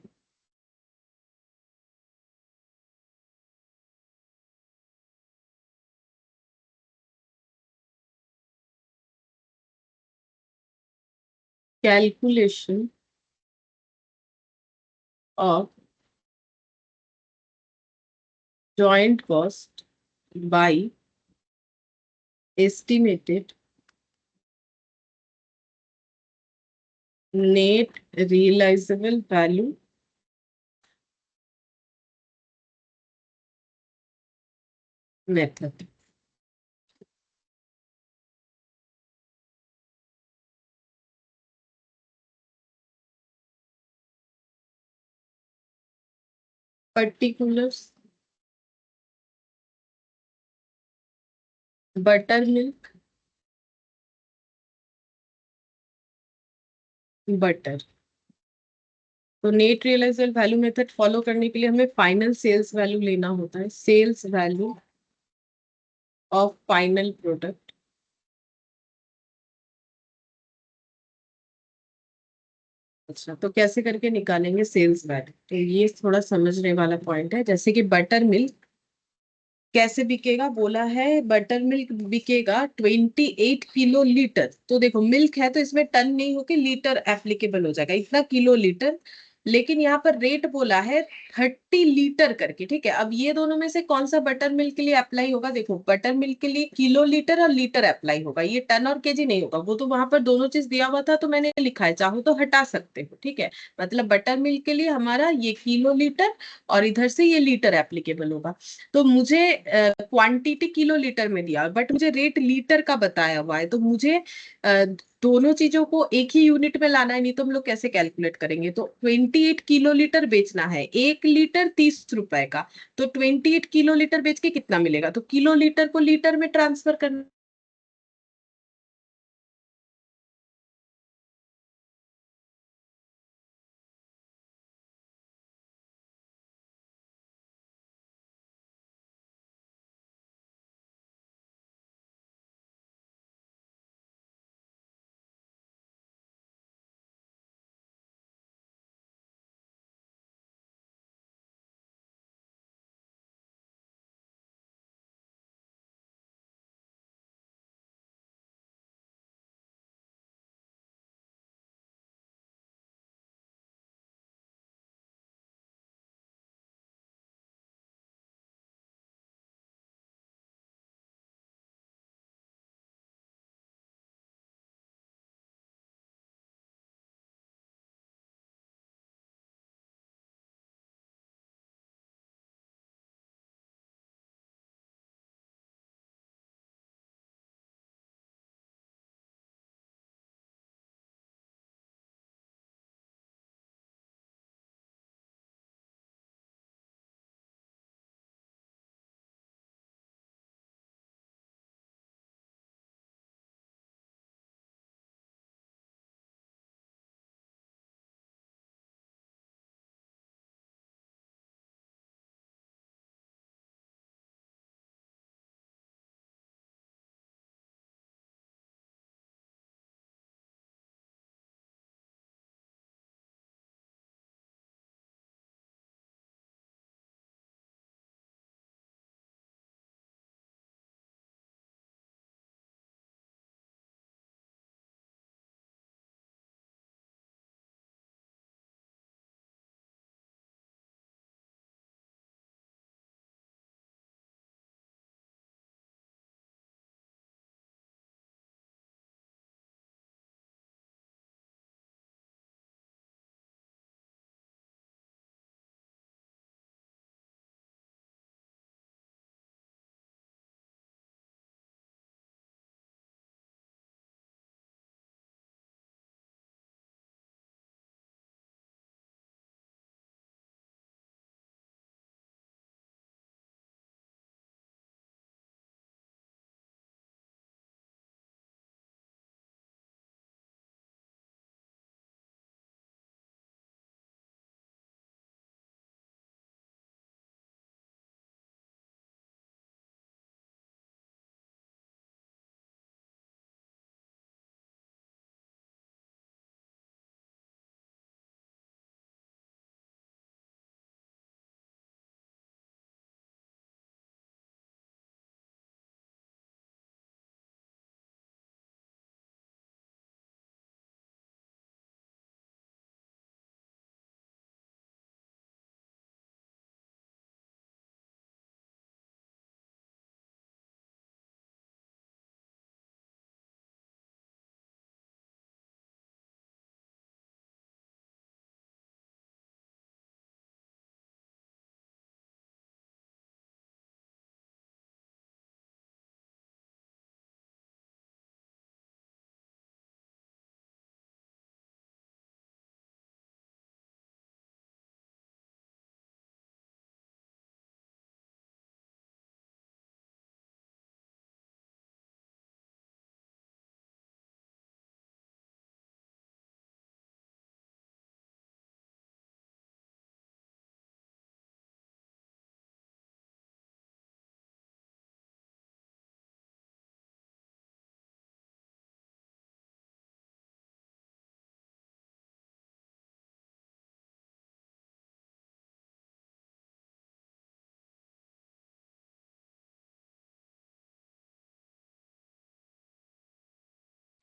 Calculation of joint cost by estimated net realizable value method। Particulars butter milk butter. तो net realisable value method follow करने के लिए हमें फाइनल सेल्स वैल्यू लेना होता है, sales value of final product. अच्छा, तो कैसे करके निकालेंगे सेल्स वैल्यू, तो ये थोड़ा समझने वाला पॉइंट है। जैसे कि बटर मिल्क कैसे बिकेगा, बोला है बटर मिल्क बिकेगा 28 किलो लीटर। तो देखो मिल्क है तो इसमें टन नहीं होके लीटर एप्लीकेबल हो जाएगा, इतना किलो लीटर। लेकिन यहाँ पर रेट बोला है 30 लीटर करके। ठीक है, अब ये दोनों में से कौन सा बटर मिल्क के लिए अप्लाई होगा, देखो बटर मिल्क के लिए किलो लीटर और लीटर अप्लाई होगा, ये टन और केजी नहीं होगा। वो तो वहां पर दोनों चीज दिया हुआ था तो मैंने लिखा है, चाहो तो हटा सकते हो। ठीक है, मतलब बटर मिल्क के लिए हमारा ये किलो लीटर और इधर से ये लीटर एप्लीकेबल होगा। तो मुझे क्वांटिटी किलो लीटर में दिया, बट मुझे रेट लीटर का बताया हुआ है। तो मुझे दोनों चीजों को एक ही यूनिट में लाना है, नहीं तो हम लोग कैसे कैलकुलेट करेंगे। तो 28 किलो लीटर बेचना है, 1 लीटर 30 रुपए का। तो 28 किलो लीटर बेच के कितना मिलेगा, तो किलो लीटर को लीटर में ट्रांसफर करना।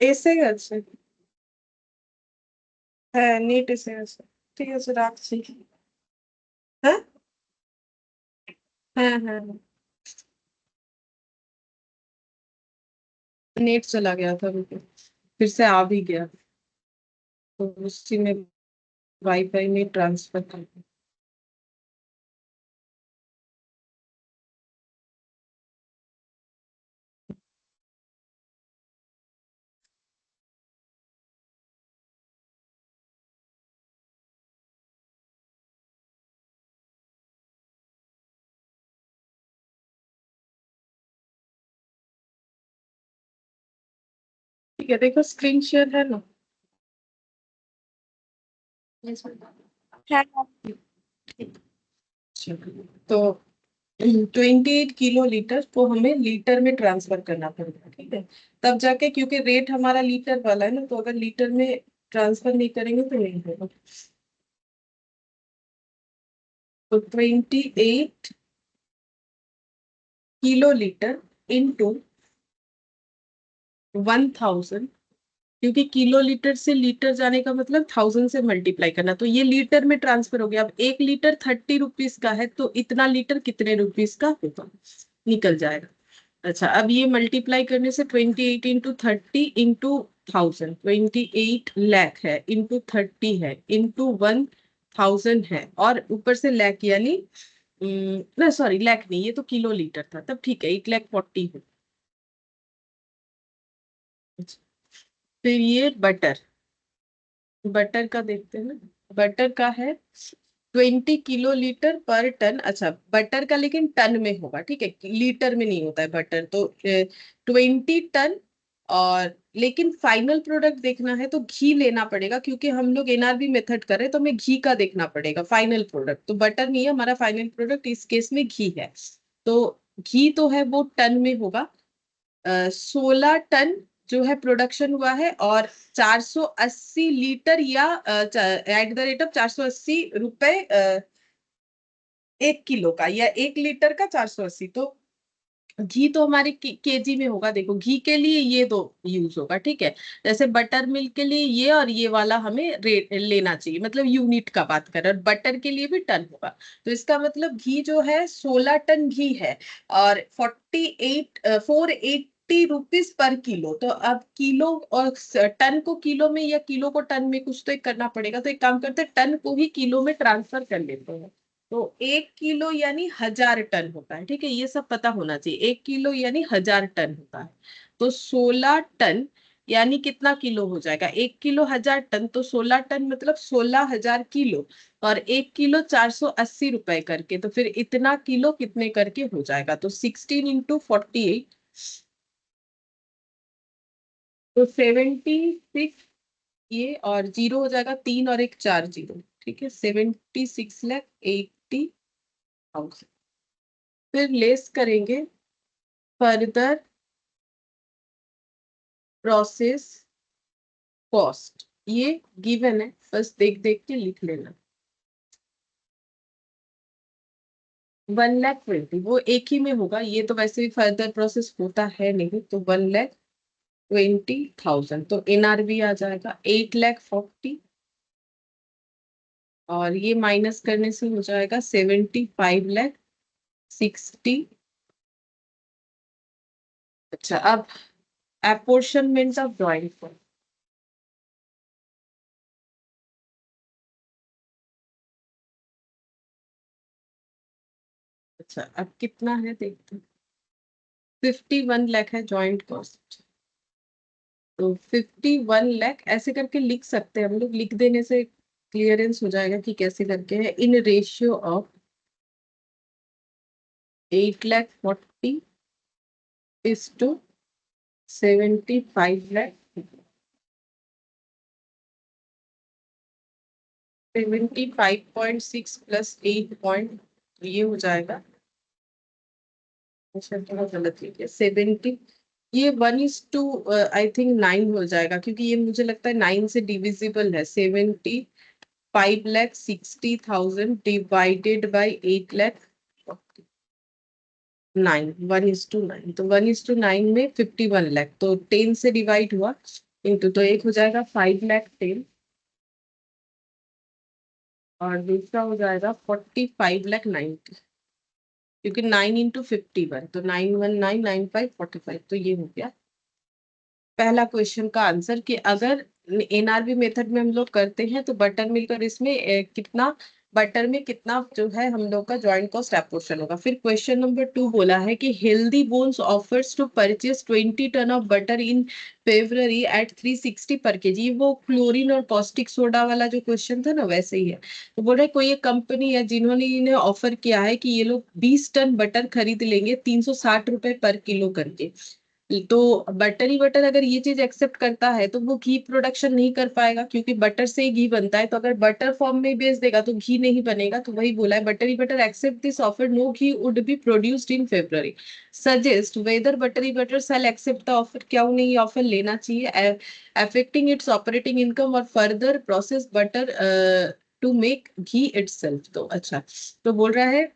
এসে গেছে। হ্যাঁ, নেট এসে গেছে। ঠিক আছে, রাখছি। হ্যাঁ হ্যাঁ হ্যাঁ, नेट चला गया था रुको, फिर से आ भी गया, तो उसी में वाईफाई में ट्रांसफर कर दिया। ठीक है, देखो स्क्रीन शेयर है ना। हाँ तो 28 किलो लीटर को हमें लीटर में ट्रांसफर करना पड़ेगा, ठीक है। तब जाके, क्योंकि रेट हमारा लीटर वाला है ना, तो अगर लीटर में ट्रांसफर नहीं करेंगे तो नहीं होगा। तो 28 किलो लीटर इंटू 1000, क्योंकि किलो लीटर से लीटर जाने का मतलब 1000 से मल्टीप्लाई करना, तो ये लीटर में ट्रांसफर हो गया। अब 1 लीटर 30 रुपीज का है, तो इतना लीटर कितने रुपीज का होगा, निकल जाएगा। अच्छा, अब ये मल्टीप्लाई करने से 28 इंटू 30 इंटू 1000, 28 लाख है, इंटू 30 है, इंटू 1000 है, और ऊपर से लाख यानी ना सॉरी, लाख नहीं, ये तो किलो लीटर था, तब ठीक है, 8,40,000 है। अच्छा, फिर ये बटर, बटर का देखते हैं ना। बटर का है 20 किलो लीटर पर टन। अच्छा, बटर का लेकिन टन में होगा, ठीक है, लीटर में नहीं होता है बटर, तो 20 टन। और लेकिन फाइनल प्रोडक्ट देखना है तो घी लेना पड़ेगा, क्योंकि हम लोग एनआरबी मेथड कर रहे हैं, तो हमें घी का देखना पड़ेगा फाइनल प्रोडक्ट। तो बटर नहीं है हमारा फाइनल प्रोडक्ट, इस केस में घी है। तो घी तो है वो टन में होगा। 16 टन जो है प्रोडक्शन हुआ है, और 480 लीटर या @ 480 रुपए 1 किलो का, या 1 लीटर का 480। तो घी तो हमारे केजी में होगा, देखो घी के लिए ये दो यूज होगा, ठीक है। जैसे बटर मिल्क के लिए ये, और ये वाला हमें रेट लेना चाहिए, मतलब यूनिट का बात कर रहे हैं, और बटर के लिए भी टन होगा। तो इसका मतलब घी जो है 16 टन घी है, और 480 रुपीज पर किलो। तो अब किलो और टन को किलो में या किलो को टन में, कुछ तो एक करना पड़ेगा। तो एक काम करते हैं, टन को ही किलो में ट्रांसफर कर लेते हैं। तो 1 किलो यानी 1000 टन होता है, ठीक है, ये सब पता होना चाहिए। 1 किलो यानी 1000 टन होता है। तो 16 टन यानी कितना किलो हो जाएगा, 1 किलो 1000 टन, तो 16 टन मतलब 16,000 किलो। और 1 किलो 480 रुपए करके, तो फिर इतना किलो कितने करके हो जाएगा, तो 16 इंटू 48, तो 76। ये और जीरो हो जाएगा, 3 और 1 4 जीरो, ठीक है, 76,80,000। फिर लेस करेंगे फर्दर प्रोसेस कॉस्ट, ये गिवन है, बस देख देख के लिख लेना। 1,20,000 वो एक ही में होगा, ये तो वैसे भी फर्दर प्रोसेस होता है नहीं, तो 1,20,000। तो एनआरबी आ जाएगा 8,40,000, और ये माइनस करने से हो जाएगा 75,60,000। अच्छा, अब apportionment ऑफ ड्राइंग फॉर्म। अच्छा, अब कितना है देखते हैं। 51 लाख है जॉइंट कॉस्ट। तो 51 लाख ऐसे करके लिख सकते हैं हम लोग, लिख देने से क्लियरेंस हो जाएगा कि कैसे करके है। In ratio of 8,40,000 is to 75 lakh. 75.6 plus 8 ये हो जाएगा। अच्छा, थोड़ा गलत लिख दिया, 70। ये 1:2 आई थिंक 9 हो जाएगा, क्योंकि ये मुझे लगता है 9 से डिविजिबल है। 75,60,000 डिवाइडेड बाई 8,9, 1:9, तो 1:9 में 51 लाख, तो 10 से डिवाइड हुआ, इंटू, तो एक हो जाएगा 5,10,000 और दूसरा हो जाएगा 45,90,000, क्योंकि 9 × 51, तो 9199545, तो ये हो गया पहला क्वेश्चन का आंसर। कि अगर एनआरबी मेथड में हम लोग करते हैं तो बटर मिल्क और इसमें कितना बटर में कितना जो है हम लोग का जॉइंट कॉस्ट एपोर्शन होगा। फिर क्वेश्चन नंबर 2 बोला है कि Healthy Bones offers to purchase 20 ton of butter in February at 360 per KG. वो क्लोरीन और कॉस्टिक सोडा वाला जो क्वेश्चन था ना, वैसे ही है। तो बोल रहे कोई एक कंपनी है जिन्होंने इन्हें ऑफर किया है कि ये लोग 20 टन बटर खरीद लेंगे 360 रुपए पर किलो करके। तो बटर ही बटर अगर ये चीज एक्सेप्ट करता है तो वो घी प्रोडक्शन नहीं कर पाएगा, क्योंकि बटर से ही घी बनता है। तो अगर बटर फॉर्म में बेच देगा तो घी नहीं बनेगा। तो वही बोला है, Buttery Butter accept this offer, no ghee would be produced in February, suggest whether Buttery Butter sell accept the offer, क्या उन्हें ये ऑफर लेना चाहिए, अफेक्टिंग इट्स ऑपरेटिंग इनकम और further process butter to make ghee itself. तो अच्छा, तो बोल रहा है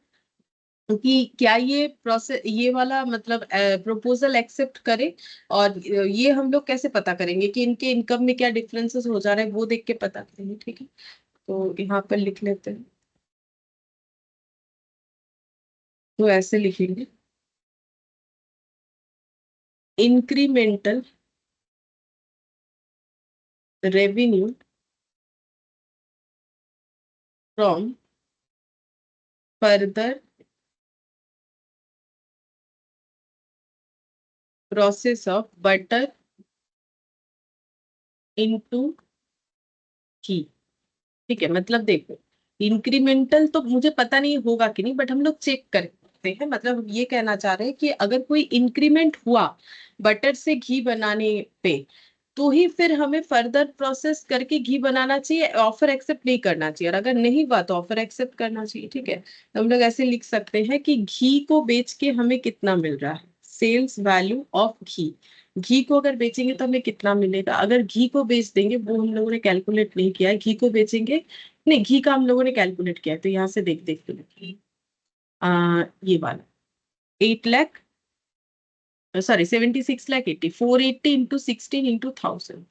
कि क्या ये प्रोसेस, ये वाला मतलब प्रपोजल एक्सेप्ट करे। और ये हम लोग कैसे पता करेंगे कि इनके इनकम में क्या डिफरेंसेस हो जा रहे हैं, वो देख के पता करेंगे। ठीक है, तो यहाँ पर लिख लेते हैं। तो ऐसे लिखेंगे, incremental revenue from further process of butter into ghee. ठीक है, मतलब देखो, इंक्रीमेंटल तो मुझे पता नहीं होगा कि नहीं, बट हम लोग चेक करते हैं। मतलब ये कहना चाह रहे हैं कि अगर कोई इंक्रीमेंट हुआ बटर से घी बनाने पे, तो ही फिर हमें फर्दर प्रोसेस करके घी बनाना चाहिए, ऑफर एक्सेप्ट नहीं करना चाहिए। और अगर नहीं हुआ तो ऑफर एक्सेप्ट करना चाहिए। ठीक है, तो हम लोग ऐसे लिख सकते हैं कि घी को बेच के हमें कितना मिल रहा है, सेल्स वैल्यू ऑफ घी। घी को अगर बेचेंगे तो हमें कितना मिलेगा। अगर घी को बेच देंगे, वो हम लोगों ने कैलकुलेट नहीं किया है, घी को बेचेंगे, नहीं घी का हम लोगों ने कैलकुलेट किया है, तो यहाँ से देख देख के लिखेंगे। ये वाला 8 लाख, सॉरी 76,80,000, 480 इंटू 16 इंटू 1000।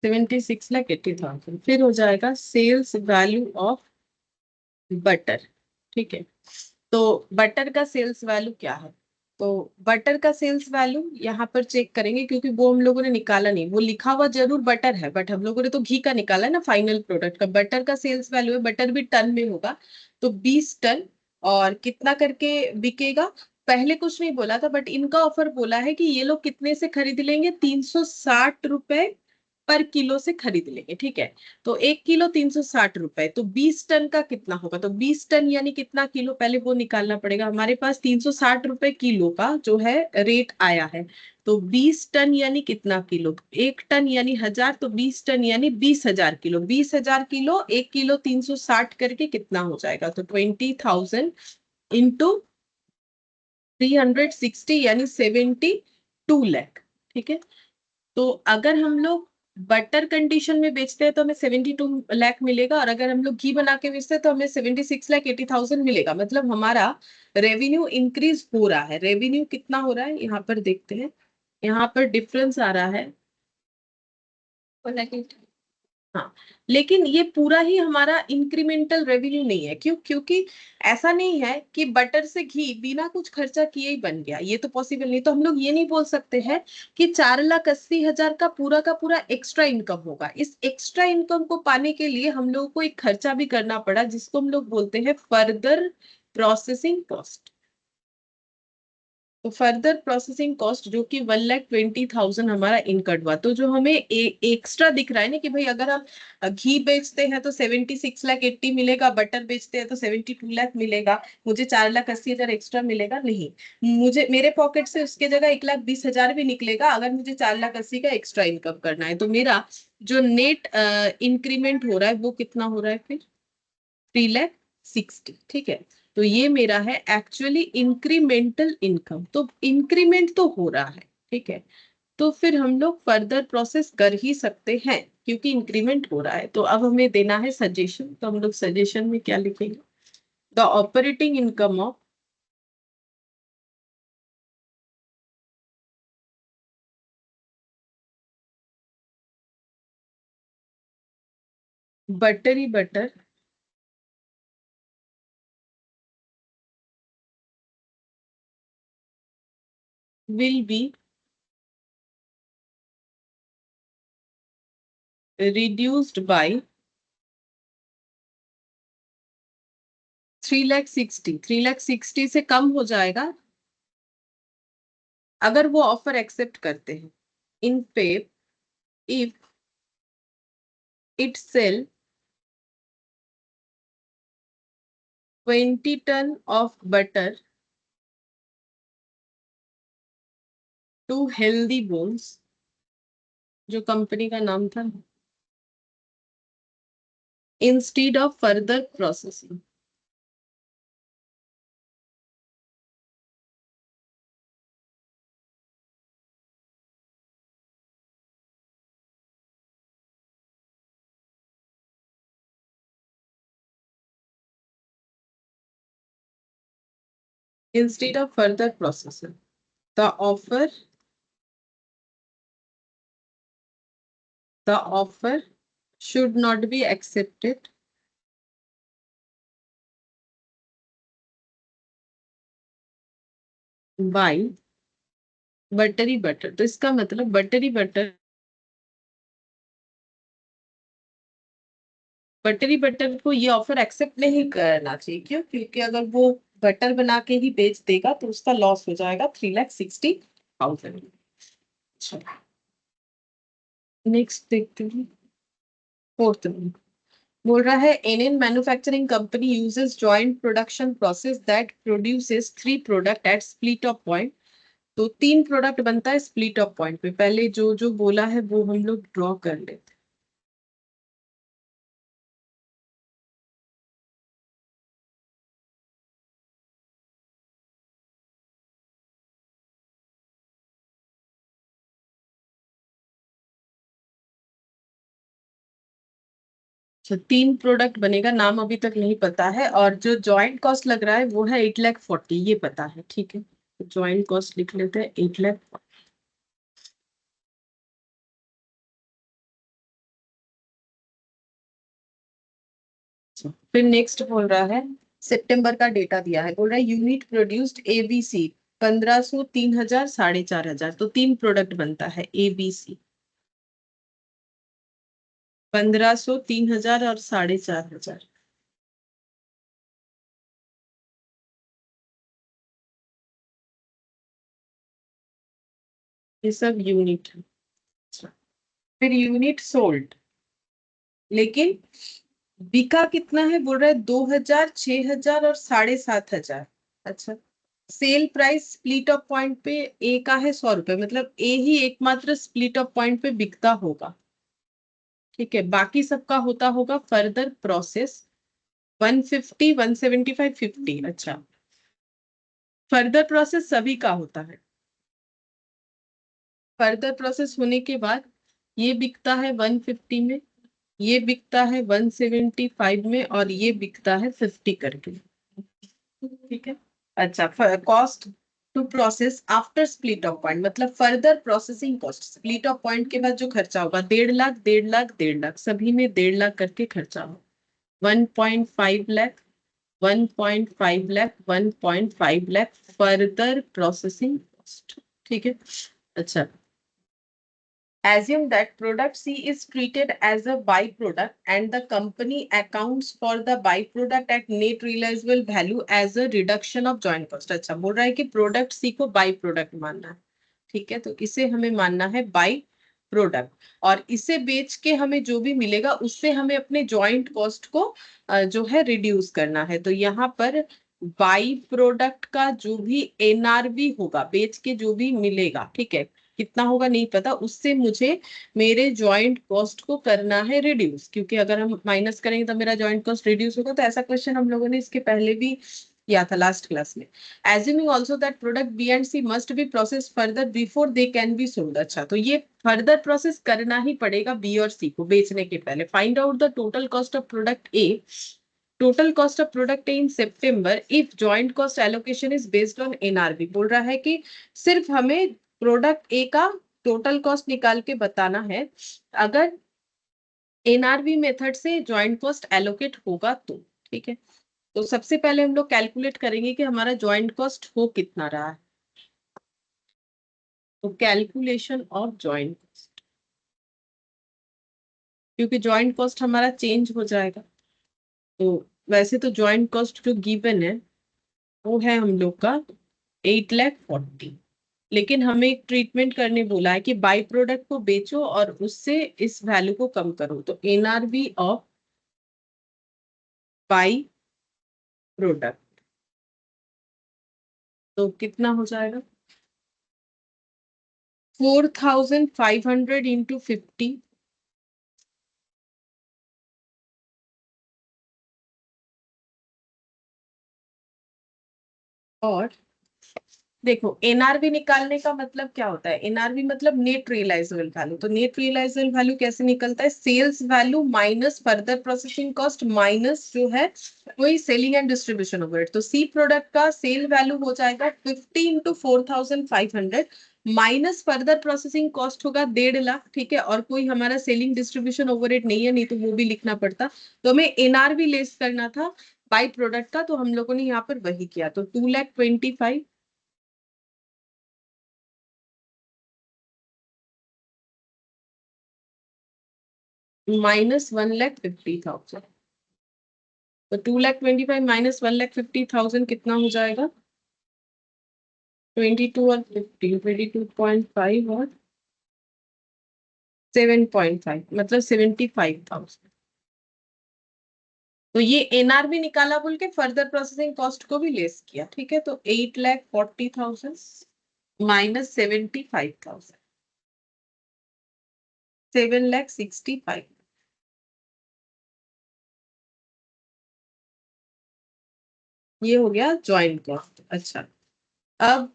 76,80,000 फिर हो जाएगा सेल्स वैल्यू ऑफ बटर। ठीक है, तो बटर का सेल्स वैल्यू क्या है। तो बटर का सेल्स वैल्यू यहाँ पर चेक करेंगे, क्योंकि वो हम लोगों ने निकाला नहीं, वो लिखा हुआ जरूर बटर है, बट हम लोगों ने तो घी का निकाला है ना फाइनल प्रोडक्ट का। बटर का सेल्स वैल्यू है, बटर भी टन में होगा, तो 20 टन। और कितना करके बिकेगा, पहले कुछ नहीं बोला था, बट इनका ऑफर बोला है कि ये लोग कितने से खरीद लेंगे, 360 रुपए पर किलो से खरीद लेंगे। ठीक है, तो 1 किलो 360 रुपए, तो 20 टन का कितना होगा। तो 20 टन यानी कितना किलो, पहले वो निकालना पड़ेगा। हमारे पास 360 रुपए किलो का जो है रेट आया है। तो 20 टन यानी कितना किलो, 1 टन यानी 1000, तो 20 टन यानी 20,000 किलो। 20,000 किलो 1 किलो 360 करके कितना हो जाएगा, तो 20,000 इंटू 360 यानी 72 लाख। ठीक है, तो अगर हम लोग बटर कंडीशन में बेचते हैं तो हमें 72 लाख मिलेगा, और अगर हम लोग घी बना के बेचते हैं तो हमें 76,80,000 मिलेगा। मतलब हमारा रेवेन्यू इंक्रीज हो रहा है। रेवेन्यू कितना हो रहा है यहाँ पर देखते हैं, यहाँ पर डिफरेंस आ रहा है। हाँ, लेकिन ये पूरा ही हमारा इंक्रीमेंटल रेवेन्यू नहीं है। क्यों, क्योंकि ऐसा नहीं है कि बटर से घी बिना कुछ खर्चा किए ही बन गया, ये तो पॉसिबल नहीं। तो हम लोग ये नहीं बोल सकते हैं कि 4,80,000 का पूरा एक्स्ट्रा इनकम होगा। इस एक्स्ट्रा इनकम को पाने के लिए हम लोगों को एक खर्चा भी करना पड़ा, जिसको हम लोग बोलते हैं फर्दर प्रोसेसिंग कॉस्ट। तो फर्दर प्रोसेसिंग कॉस्ट जो कि 1,20,000 हमारा इनकट हुआ। तो जो हमें एक्स्ट्रा दिख रहा है ना कि भाई अगर हम घी बेचते हैं तो 76,80,000 मिलेगा, बटर बेचते हैं तो 72 लाख मिलेगा, मुझे 4,80,000 एक्स्ट्रा मिलेगा, नहीं। मुझे मेरे पॉकेट से उसके जगह 1,20,000 भी निकलेगा अगर मुझे 4,80,000 का एक्स्ट्रा इनकम करना है। तो मेरा जो नेट इंक्रीमेंट हो रहा है वो कितना हो रहा है फिर, 3,60,000। ठीक है, तो ये मेरा है एक्चुअली इंक्रीमेंटल इनकम। तो इंक्रीमेंट तो हो रहा है। ठीक है, तो फिर हम लोग फर्दर प्रोसेस कर ही सकते हैं क्योंकि इंक्रीमेंट हो रहा है। तो अब हमें देना है सजेशन, तो हम लोग सजेशन में क्या लिखेंगे, the operating income of Buttery Butter will be reduced by 3,60,000। 3,60,000 से कम हो जाएगा अगर वो ऑफर एक्सेप्ट करते हैं, इन पे if it sell 20 ton of butter to Healthy Bones, जो कंपनी का नाम था, instead of further processing. Instead of further processing, the offer should not be accepted by Buttery Butter. तो इसका मतलब बटरी बटर को ये ऑफर एक्सेप्ट नहीं करना चाहिए। क्यों? क्योंकि अगर वो बटर बना के ही बेच देगा तो उसका लॉस हो जाएगा 3,60,000। नेक्स्ट देखते हैं, फोर्थ में बोल रहा है an manufacturing company uses joint production process that produces 3 product at split of point. तो 3 प्रोडक्ट बनता है स्प्लिट ऑफ पॉइंट पे। पहले जो जो बोला है वो हम लोग ड्रॉ कर लेते हैं। तो 3 प्रोडक्ट बनेगा, नाम अभी तक नहीं पता है, और जो ज्वाइंट कॉस्ट लग रहा है वो है 8,40,000, ये पता है। ठीक है, तो ज्वाइंट कॉस्ट लिख लेते हैं 8,40,000। फिर नेक्स्ट बोल रहा है सितंबर का डेटा दिया है, बोल रहा है यूनिट प्रोड्यूस्ड एबीसी 1,500, 3,000, 4,500। तो 3 प्रोडक्ट बनता है एबीसी, 1,500, 3,000 और 4,500। ये सब यूनिट है। अच्छा, फिर यूनिट सोल्ड, लेकिन बिका कितना है, बोल रहा है 2,000, 6,000 और 7,500। अच्छा, sale price split of point पे ए का है 100 रुपए, मतलब ए ही एकमात्र स्प्लिट ऑफ पॉइंट पे बिकता होगा। ठीक है, बाकी सबका होता होगा फर्दर प्रोसेस 150, 175, 50। अच्छा, फर्दर प्रोसेस सभी का होता है। फर्दर प्रोसेस होने के बाद ये बिकता है 150 में, ये बिकता है 175 में, और ये बिकता है 50 करके। ठीक है। अच्छा, cost to process after split of point, मतलब further processing cost, split of point के बाद जो खर्चा होगा 1,50,000, 1,50,000, 1,50,000, सभी में 1,50,000 करके खर्चा हो। 1.5 lakh, 1.5 lakh, 1.5 lakh further processing cost. ठीक है। अच्छा, assume that product C is treated as a byproduct and the company accounts for the byproduct at net realizable value as a reduction of joint cost। अच्छा, बोल रहा है कि प्रोडक्ट सी को बाई प्रोडक्ट मानना है। ठीक है, तो इसे हमें मानना है बाई प्रोडक्ट, और इसे बेच के हमें जो भी मिलेगा उससे हमें अपने जॉइंट कॉस्ट को जो है रिड्यूस करना है। तो यहाँ पर बाई प्रोडक्ट का जो भी एनआरवी होगा, बेच के जो भी मिलेगा, ठीक है, कितना होगा नहीं पता, उससे मुझे मेरे जॉइंट कॉस्ट को करना है रिड्यूस। क्योंकि अगर हम माइनस करेंगे तो मेरा जॉइंट कॉस्ट रिड्यूस होगा। तो ऐसा क्वेश्चन हम लोगों ने इसके पहले भी किया था लास्ट क्लास में। Assuming also that product B and C must be process further before they can be sold. अच्छा, तो ये फर्दर प्रोसेस करना ही पड़ेगा बी और सी को बेचने के पहले। Find out the total cost of product A, total cost of product A in September if joint cost allocation is based on NRB. बोल रहा है कि सिर्फ हमें प्रोडक्ट ए का टोटल कॉस्ट निकाल के बताना है अगर एनआरबी मेथड से जॉइंट कॉस्ट एलोकेट होगा तो। ठीक है, तो सबसे पहले हम लोग कैलकुलेट करेंगे कि हमारा जॉइंट कॉस्ट हो कितना रहा है। तो कैलकुलेशन ऑफ जॉइंट कॉस्ट, क्योंकि जॉइंट कॉस्ट हमारा चेंज हो जाएगा। तो वैसे तो जॉइंट कॉस्ट जो गिवन है वो है हम लोग का 8,40,000, लेकिन हमें एक ट्रीटमेंट करने बोला है कि बाई प्रोडक्ट को बेचो और उससे इस वैल्यू को कम करो। तो एनआरबी ऑफ बाई प्रोडक्ट तो कितना हो जाएगा? 4,500 इंटू 50, और देखो एनआरवी निकालने का मतलब क्या होता है? एनआरवी मतलब नेट रियलाइजेबल वैल्यू। तो नेट रियलाइजेबल वैल्यू कैसे निकलता है? Sales value minus further processing cost minus जो है वही सेलिंग एंड डिस्ट्रीब्यूशन ओवरहेड। तो सी प्रोडक्ट का सेल वैल्यू हो जाएगा 50 into 4,500 minus further processing cost होगा 1.5 लाख। ठीक है, और कोई हमारा सेलिंग डिस्ट्रीब्यूशन ओवरहेड नहीं है, नहीं तो वो भी लिखना पड़ता। तो हमें एनआरवी लेस करना था बाई प्रोडक्ट का, तो हम लोगों ने यहाँ पर वही किया। तो 2,25,000 माइनस 1,50,000। तो 2,25,000 माइनस 1,50,000 कितना हो जाएगा? 22 और 50, 22.5 और 7.5, मतलब 75,000। तो ये एनआरबी निकाला बोल के फर्दर प्रोसेसिंग कॉस्ट को भी लेस किया। ठीक है, तो 8,40,000 माइनस 75,000, 7,65,000। ये हो गया ज्वाइंट कॉस्ट। अच्छा, अब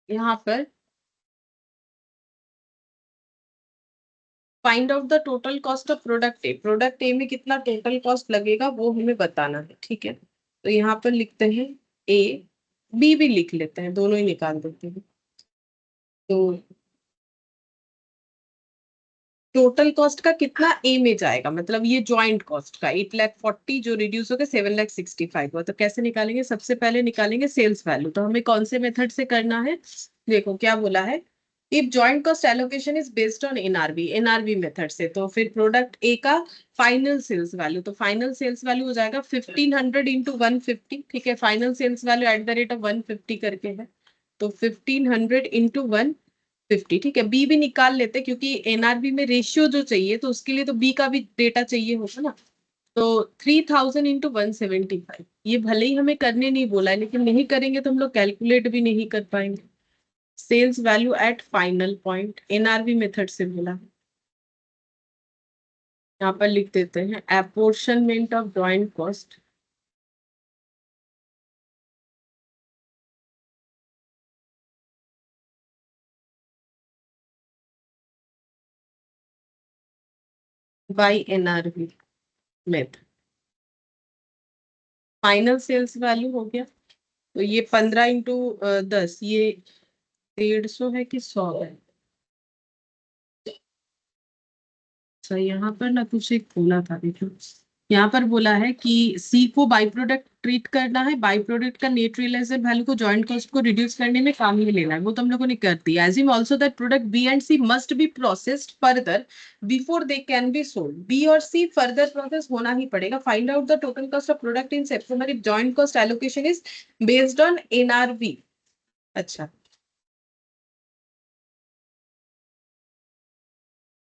यहाँ पर find out the total cost of product A. Product ए में कितना टोटल कॉस्ट लगेगा वो हमें बताना है। ठीक है, तो यहाँ पर लिखते हैं ए, बी भी लिख लेते हैं, दोनों ही निकाल देते हैं। तो टोटल कॉस्ट का कितना ए में जाएगा, मतलब ये ज्वाइंट कॉस्ट का 8,40,000 जो रिड्यूस होकर 7,65,000 हुआ। तो कैसे निकालेंगे? सबसे पहले निकालेंगे सेल्स वैल्यू। तो हमें कौन से मेथड से करना है? देखो क्या बोला है, if joint cost allocation is based on NRB, NRB method से। तो फिर प्रोडक्ट ए का फाइनल सेल्स वैल्यू, तो फाइनल सेल्स वैल्यू हो जाएगा 1,500 इंटू 150। ठीक है, final sales value at the rate of 150 करके है, तो 1,500 इंटू 150। ठीक है, बी भी निकाल लेते क्योंकि एनआरबी में रेशियो जो चाहिए तो उसके लिए तो बी का भी डेटा चाहिए होगा ना। तो 3,000 इंटू 175, ये भले ही हमें करने नहीं बोला है, लेकिन नहीं करेंगे तो हम लोग कैलकुलेट भी नहीं कर पाएंगे। Sales value at final point NRB method से मिला है। यहाँ पर लिख देते हैं apportionment of joint cost by NRB method. Final sales value हो गया, तो ये 15 इंटू 10, ये 150 है कि 100 है? अच्छा, यहाँ पर ना कुछ एक बोला था, देखो यहाँ पर बोला है कि सी को बाई प्रोडक्ट ट्रीट करना है, बाई प्रोडक्ट का नेट रियलाइजेबल वैल्यू को जॉइंट कॉस्ट को रिड्यूस करने में काम में लेना है, वो तो हम लोगों ने कर दिया। Assume also that product B and C must be processed further before they can be sold. B और सी फर्दर प्रोसेस होना ही पड़ेगा। Find out the total cost of product in September if joint cost allocation is based on NRB. अच्छा,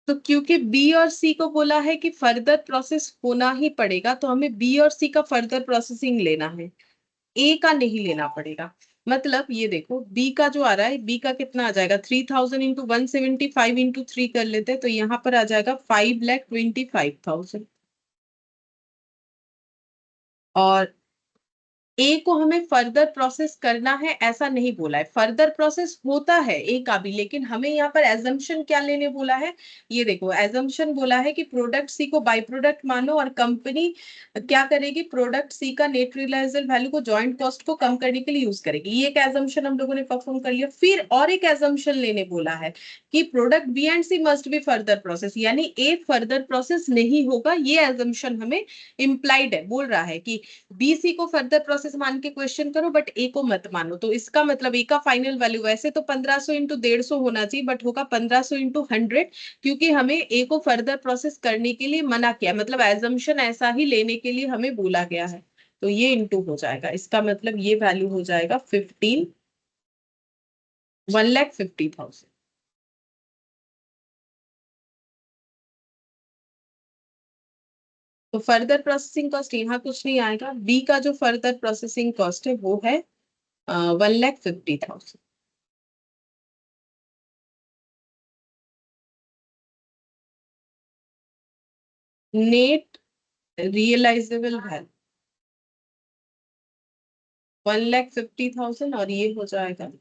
तो क्योंकि B और सी को बोला है कि फर्दर प्रोसेस होना ही पड़ेगा, तो हमें बी और सी का फर्दर प्रोसेसिंग लेना है, ए का नहीं लेना पड़ेगा। मतलब ये देखो बी का जो आ रहा है, बी का कितना आ जाएगा, 3000 इंटू 175 इंटू 3 कर लेते हैं तो यहाँ पर आ जाएगा 5,25,000। और ए को हमें फर्दर प्रोसेस करना है ऐसा नहीं बोला है, फर्दर प्रोसेस होता है ए का भी, लेकिन हमें यहाँ पर एजम्पशन क्या लेने बोला है, ये देखो एजम्पशन बोला है कि प्रोडक्ट सी को बाई प्रोडक्ट मानो और कंपनी क्या करेगी, प्रोडक्ट सी का नेट रियलाइजेबल वैल्यू को जॉइंट कॉस्ट को कम करने के लिए यूज करेगी। ये एक एजम्पशन हम लोगों ने परफॉर्म कर लिया। फिर और एक एजम्पशन लेने बोला है कि product B and C must be further process, यानी ए फर्दर प्रोसेस नहीं होगा, ये एजम्पशन हमें इम्प्लाइड है, बोल रहा है कि बी सी को फर्दर प्रोसेस मान के क्वेश्चन करो बट ए को मत मानो। तो इसका मतलब ए का फाइनल वैल्यू वैसे तो 1500 इंटू 150 होना चाहिए बट होगा 1500 इंटू 100, क्योंकि हमें ए को फर्दर प्रोसेस करने के लिए मना किया, मतलब एजम्पशन ऐसा ही लेने के लिए हमें बोला गया है। तो ये इंटू हो जाएगा, इसका मतलब ये वैल्यू हो जाएगा 1,50,000। तो फर्दर प्रोसेसिंग कॉस्ट यहाँ कुछ नहीं आएगा, बी का जो फर्दर प्रोसेसिंग कॉस्ट है वो है 1,50,000। नेट रियलाइजेबल वैल्यू 1,50,000 और ये हो जाएगा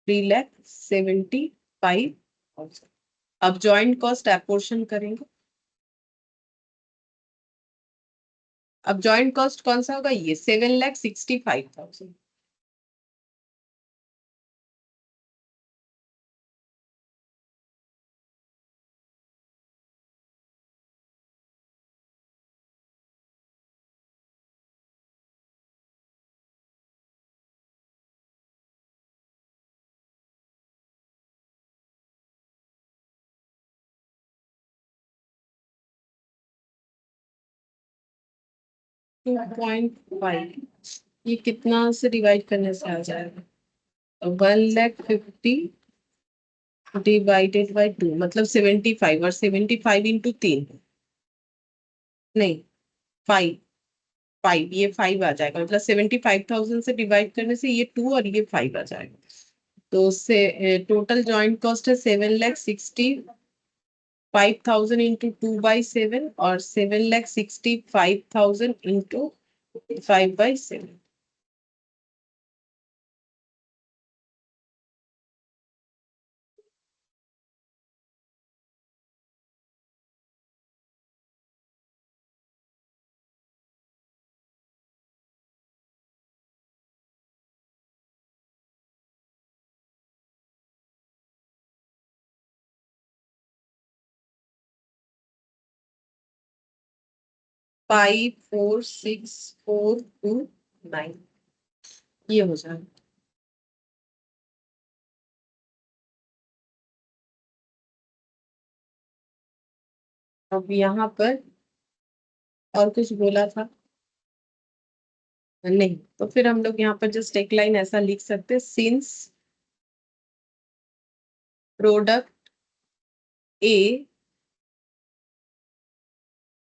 3,75,000। अब जॉइंट कॉस्ट एपोर्शन करेंगे। अब जॉइंट कॉस्ट कौन सा होगा, ये 7,65,000। टू पॉइंट फाइव, ये कितना से डिवाइड करने से आ जाएगा, 1,50,000 डिवाइडेड बाई 2 मतलब 75, और 75 इंटू 3, नहीं 5, 5 ये 5 आ जाएगा, मतलब 75,000 से डिवाइड करने से ये 2 और ये 5 आ जाएगा। तो उससे टोटल जॉइंट कॉस्ट है 7,65,000 इंटू 2/7 और 7,65,000 इंटू 5/7। 546,429 ये हो जाएगा। अब यहाँ पर और कुछ बोला था नहीं, तो फिर हम लोग यहाँ पर जस्ट एक लाइन ऐसा लिख सकते हैं, since product A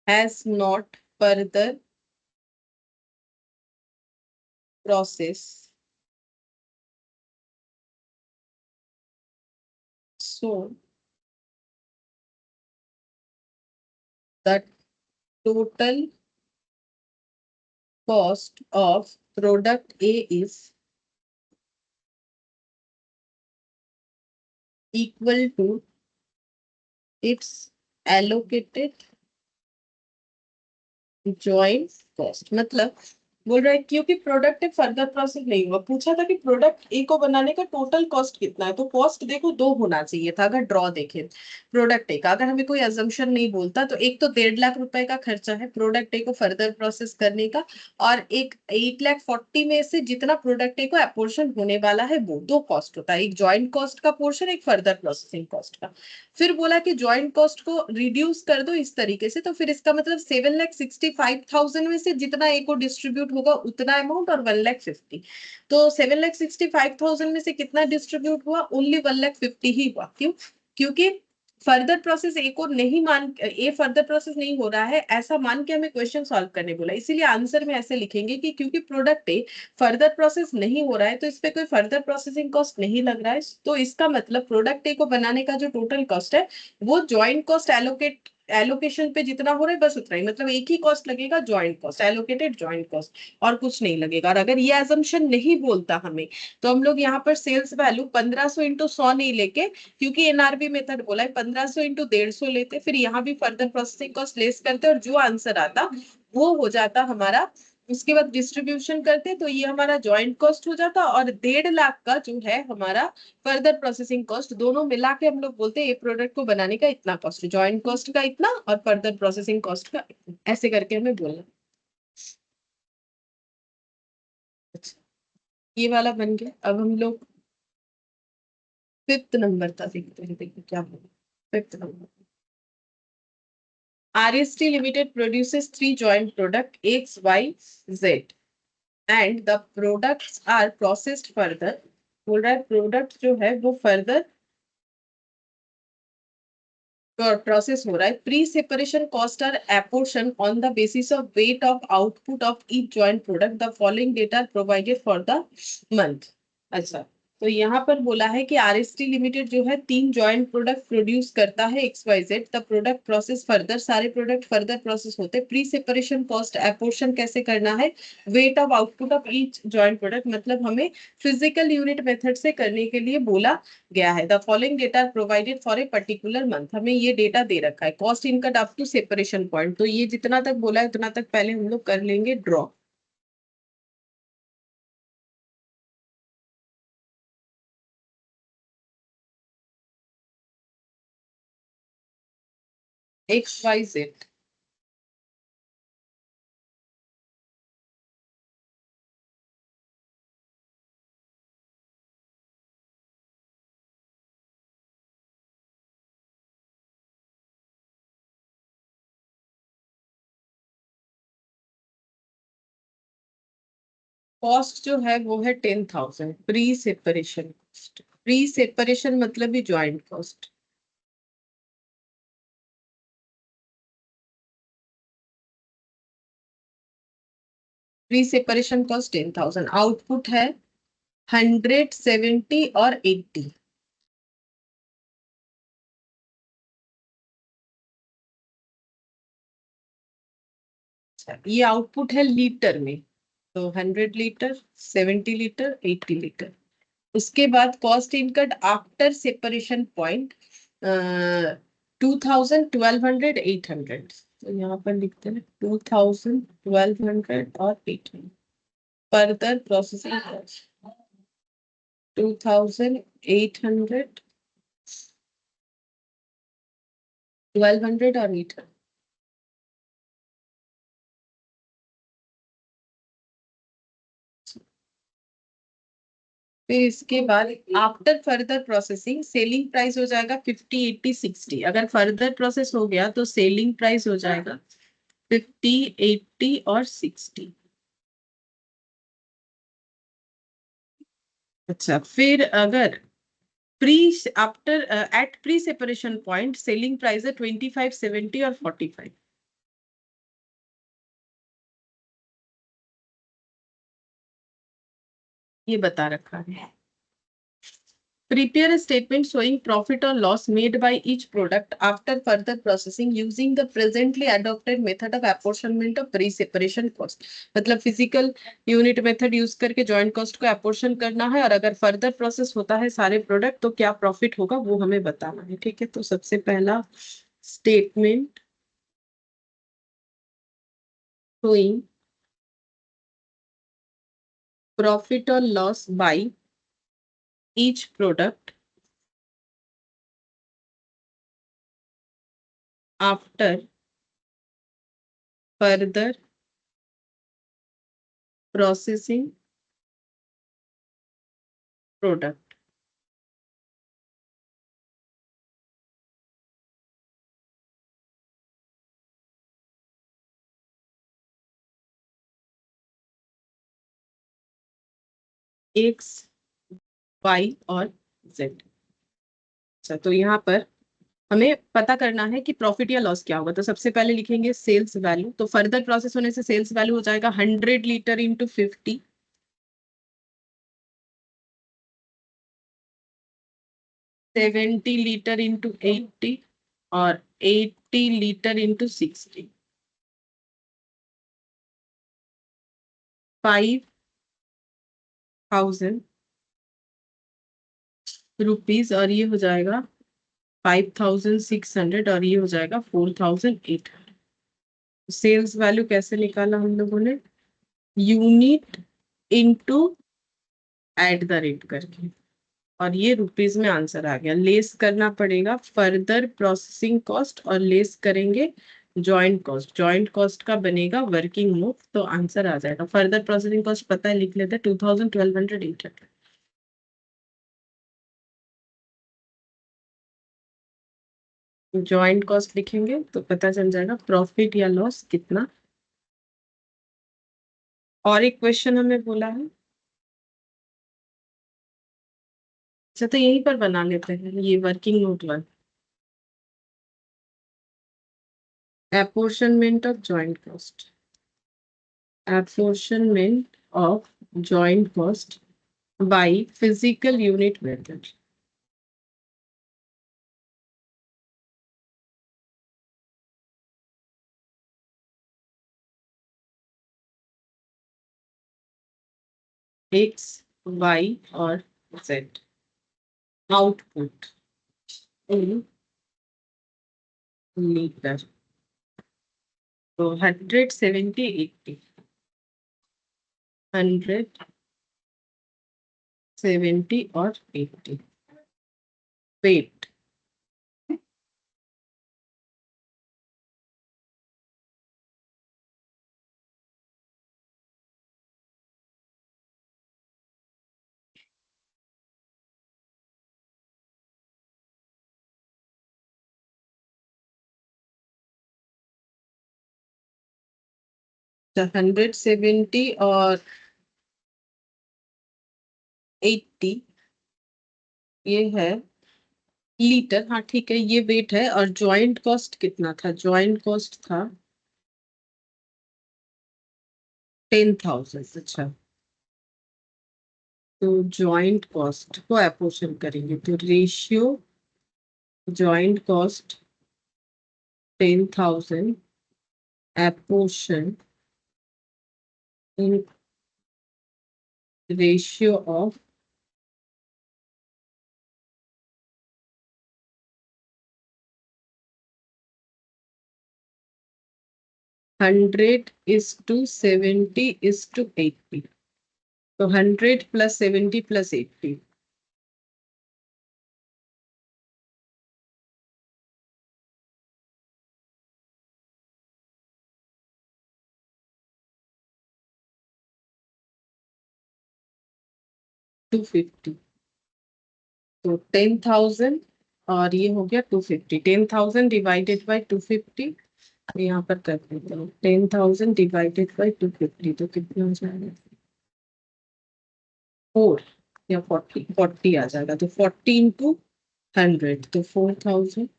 has not further process, so the total cost of product A is equal to its allocated joint cost। मतलब बोल रहा है क्योंकि प्रोडक्ट एक फर्दर प्रोसेस नहीं हुआ, पूछा था कि प्रोडक्ट ए को बनाने का टोटल कॉस्ट कितना है, तो कॉस्ट देखो दो होना चाहिए था अगर ड्रॉ देखे। प्रोडक्ट ए का अगर हमें कोई अजम्पशन नहीं बोलता तो एक तो 1.5 लाख रुपए का खर्चा है प्रोडक्ट ए को फर्दर प्रोसेस करने का, और एक 8,40,000 में से जितना प्रोडक्ट ए को अपोर्शन होने वाला है वो दो कॉस्ट होता है, एक ज्वाइंट कॉस्ट का पोर्शन, एक फर्दर प्रोसेसिंग कॉस्ट का। फिर बोला कि ज्वाइंट कॉस्ट को रिड्यूस कर दो इस तरीके से, तो फिर इसका मतलब 7,65,000 में से जितना ए को डिस्ट्रीब्यूट होगा उतना अमाउंट और 1,50,000, तो 7,65,000 में से कितना डिस्ट्रीब्यूट हुआ, ओनली 1,50,000 ही हुआ। क्यों, क्योंकि फर्दर प्रोसेस ए को नहीं मान, ए फर्दर प्रोसेस नहीं हो रहा है ऐसा मान के हमें क्वेश्चन सॉल्व करने बोला, इसीलिए आंसर में ऐसे लिखेंगे कि क्योंकि प्रोडक्ट ए फर्दर प्रोसेस नहीं हो रहा है तो इस पे कोई फर्दर प्रोसेसिंग कॉस्ट नहीं लग रहा है, तो इसका मतलब प्रोडक्ट ए को बनाने का जो टोटल कॉस्ट है वो ज्वाइंट कॉस्ट एलोकेशन पे जितना हो रहा है बस उतना ही, मतलब एक ही कॉस्ट लगेगा, joint cost, allocated joint cost, और कुछ नहीं लगेगा। और अगर ये एजम्पशन नहीं बोलता हमें तो हम लोग यहाँ पर सेल्स वैल्यू 1500 इंटू 100 नहीं लेके, क्योंकि एनआरबी मेथड बोला है 1500 इंटू 150 लेते, फिर यहाँ भी फर्दर प्रोसेसिंग कॉस्ट लेस करते और जो आंसर आता वो हो जाता हमारा, उसके बाद डिस्ट्रीब्यूशन करते तो ये हमारा ज्वाइंट कॉस्ट हो जाता, और 1.5 लाख का जो है हमारा फर्दर प्रोसेसिंग कॉस्ट, दोनों मिला के हम लोग बोलते हैं ये प्रोडक्ट को बनाने का इतना कॉस्ट, ज्वाइंट कॉस्ट का इतना और फर्दर प्रोसेसिंग कॉस्ट का इतना, ऐसे करके हमें बोलना। अच्छा, ये वाला बन गया। अब हम लोग 5th नंबर था देखते हैं, देखिए क्या होगा 5th number. RST Limited produces three joint product X, Y, Z and the products are processed further। बोल रहा है प्रोडक्ट जो है वो फर्दर प्रोसेस हो रहा है। Pre separation cost are apportion on the basis of weight of output of each joint product, the following data provided for the month. अच्छा, तो यहाँ पर बोला है कि आरएसटी लिमिटेड जो है 3 जॉइंट प्रोडक्ट प्रोड्यूस करता है XYZ, the product process further, सारे प्रोडक्ट फर्दर प्रोसेस होते हैं। प्री सेपरेशन कॉस्ट एपोर्शन कैसे करना है, wait of output of each joint product, मतलब हमें फिजिकल यूनिट मेथड से करने के लिए बोला गया है। The following data provided for a particular month, हमें ये डेटा दे रखा है, cost incurred up to separation point, तो ये जितना तक बोला है उतना तक पहले हम लोग कर लेंगे ड्रॉ। XYZ कॉस्ट जो है वो है 10,000 pre separation cost. Pre separation मतलब ही joint cost. Pre separation cost 10,000, output है 170 और 80। ये आउटपुट है लीटर में, तो 100 लीटर, 70 लीटर, 80 लीटर। उसके बाद कॉस्ट इनकट आफ्टर सेपरेशन पॉइंट 2000, 1200, 800, तो यहाँ पर लिखते हैं 2000, 1200 और 800। फर्दर प्रोसेसिंग कॉस्ट 2000, 800, 1200 और 800। फिर इसके बाद after further processing selling price हो जाएगा 50, 80, 60। अगर फर्दर प्रोसेस हो गया तो सेलिंग प्राइस हो जाएगा 50, 80 और 60। अच्छा, फिर अगर pre after at pre separation point selling price है 25, 70 और 45। ये बता रखा है। Prepare a statement showing profit or loss made by each product after further processing using the presently adopted method of apportionment of pre-separation cost। मतलब physical unit method use करके joint cost को एपोर्शन करना है, और अगर फर्दर प्रोसेस होता है सारे प्रोडक्ट तो क्या प्रॉफिट होगा वो हमें बताना है। ठीक है, तो सबसे पहला statement showing profit or loss by each product after further processing product। X, Y और जेड। अच्छा, तो यहाँ पर हमें पता करना है कि प्रॉफिट या लॉस क्या होगा। तो सबसे पहले लिखेंगे सेल्स वैल्यू। तो फर्दर प्रोसेस होने से सेल्स वैल्यू हो जाएगा 100 लीटर इंटू 50, 70 लीटर इंटू 80 और 80 लीटर इंटू 60, 5,000 रुपीज, और ये हो जाएगा 5,600, और ये हो जाएगा 4,800। सेल्स वैल्यू कैसे निकाला हम लोगों ने? Unit into eight the rate करके, और ये रुपीज में आंसर आ गया। लेस करना पड़ेगा फर्दर प्रोसेसिंग कॉस्ट और लेस करेंगे जॉइंट कॉस्ट। जॉइंट कॉस्ट का बनेगा वर्किंग नोट, तो आंसर आ जाएगा। फर्दर प्रोसेसिंग कॉस्ट पता है, लिख लेते हैं 2,000, 1,200, 800। जॉइंट कॉस्ट लिखेंगे तो पता चल जाएगा प्रॉफिट या लॉस कितना। और एक क्वेश्चन हमें बोला है, अच्छा तो यहीं पर बना लेते हैं ये working note one. apportionment of joint cost, apportionment of joint cost by physical unit method। X, Y और जेड। Output in litre. तो 170, 80, 170 और 80। वेट, तो 170 और 80 ये है लीटर। हाँ ठीक है, ये वेट है। और ज्वाइंट कॉस्ट कितना था? ज्वाइंट कॉस्ट था 10,000। अच्छा, तो ज्वाइंट कॉस्ट को अपोर्शन करेंगे तो ratio joint cost 10,000 apportion in ratio of 100:70:80। तो 100 + 70 + 80, 250। तो 10,000 और ये हो गया 250। 10,000 डिवाइडेड बाई 250, यहाँ पर कर देते हैं 10,000 डिवाइडेड बाई 250, तो कितना हो जाएगा? 4 या 40, 40 आ जाएगा। तो 40 इंटू 100, तो 4,000।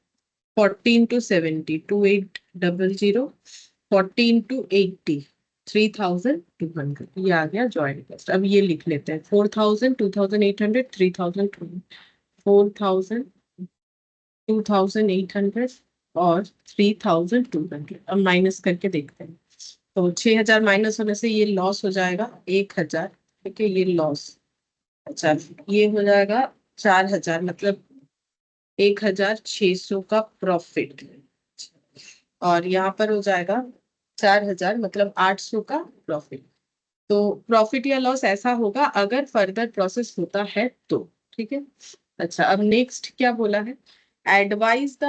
40 इंटू 70, 2,800। 40 इंटू 80, 3,200। ये आ गया जॉइंट कॉस्ट। अब ये लिख लेते हैं 4,000, 2,800, 3,000, 4,000, 2,800 और 3,200। अब माइनस करके देखते हैं। तो 6,000 माइनस होने से ये लॉस हो जाएगा 1,000। ठीक है, ये लॉस। अच्छा, ये हो जाएगा 4,000, मतलब 1,600 का प्रॉफिट। और यहाँ पर हो जाएगा 4,000, मतलब 800 का प्रॉफिट। तो प्रॉफिट या लॉस ऐसा होगा अगर फर्दर प्रोसेस होता है तो। ठीक है। अच्छा, अब नेक्स्ट क्या बोला है? Advise the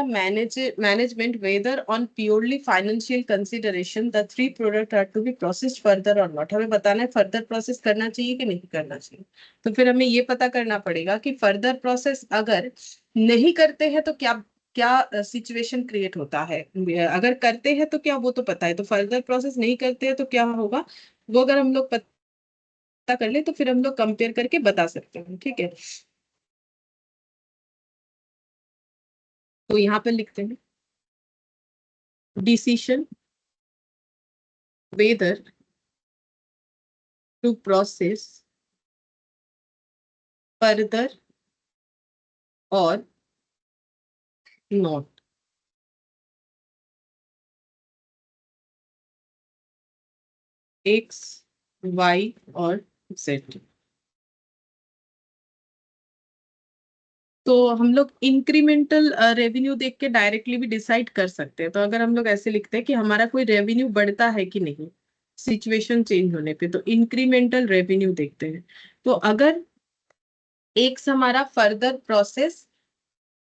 management whether on purely financial consideration the three product are to be processed further और नॉट। हमें बताना है फर्दर प्रोसेस करना चाहिए कि नहीं करना चाहिए। तो फिर हमें ये पता करना पड़ेगा कि फर्दर प्रोसेस अगर नहीं करते हैं तो क्या क्या सिचुएशन क्रिएट होता है। अगर करते हैं तो क्या, वो तो पता है। तो फर्दर प्रोसेस नहीं करते हैं तो क्या होगा, वो अगर हम लोग पता कर ले तो फिर हम लोग कंपेयर करके बता सकते हैं। ठीक है। तो यहाँ पर लिखते हैं decision whether to process further और नॉट। एक्स, वाई और जेड। तो हम लोग इंक्रीमेंटल रेवेन्यू देख के डायरेक्टली भी डिसाइड कर सकते हैं। तो अगर हम लोग ऐसे लिखते हैं कि हमारा कोई रेवेन्यू बढ़ता है कि नहीं सिचुएशन चेंज होने पे, तो इंक्रीमेंटल रेवेन्यू देखते हैं। तो अगर एक हमारा फर्दर प्रोसेस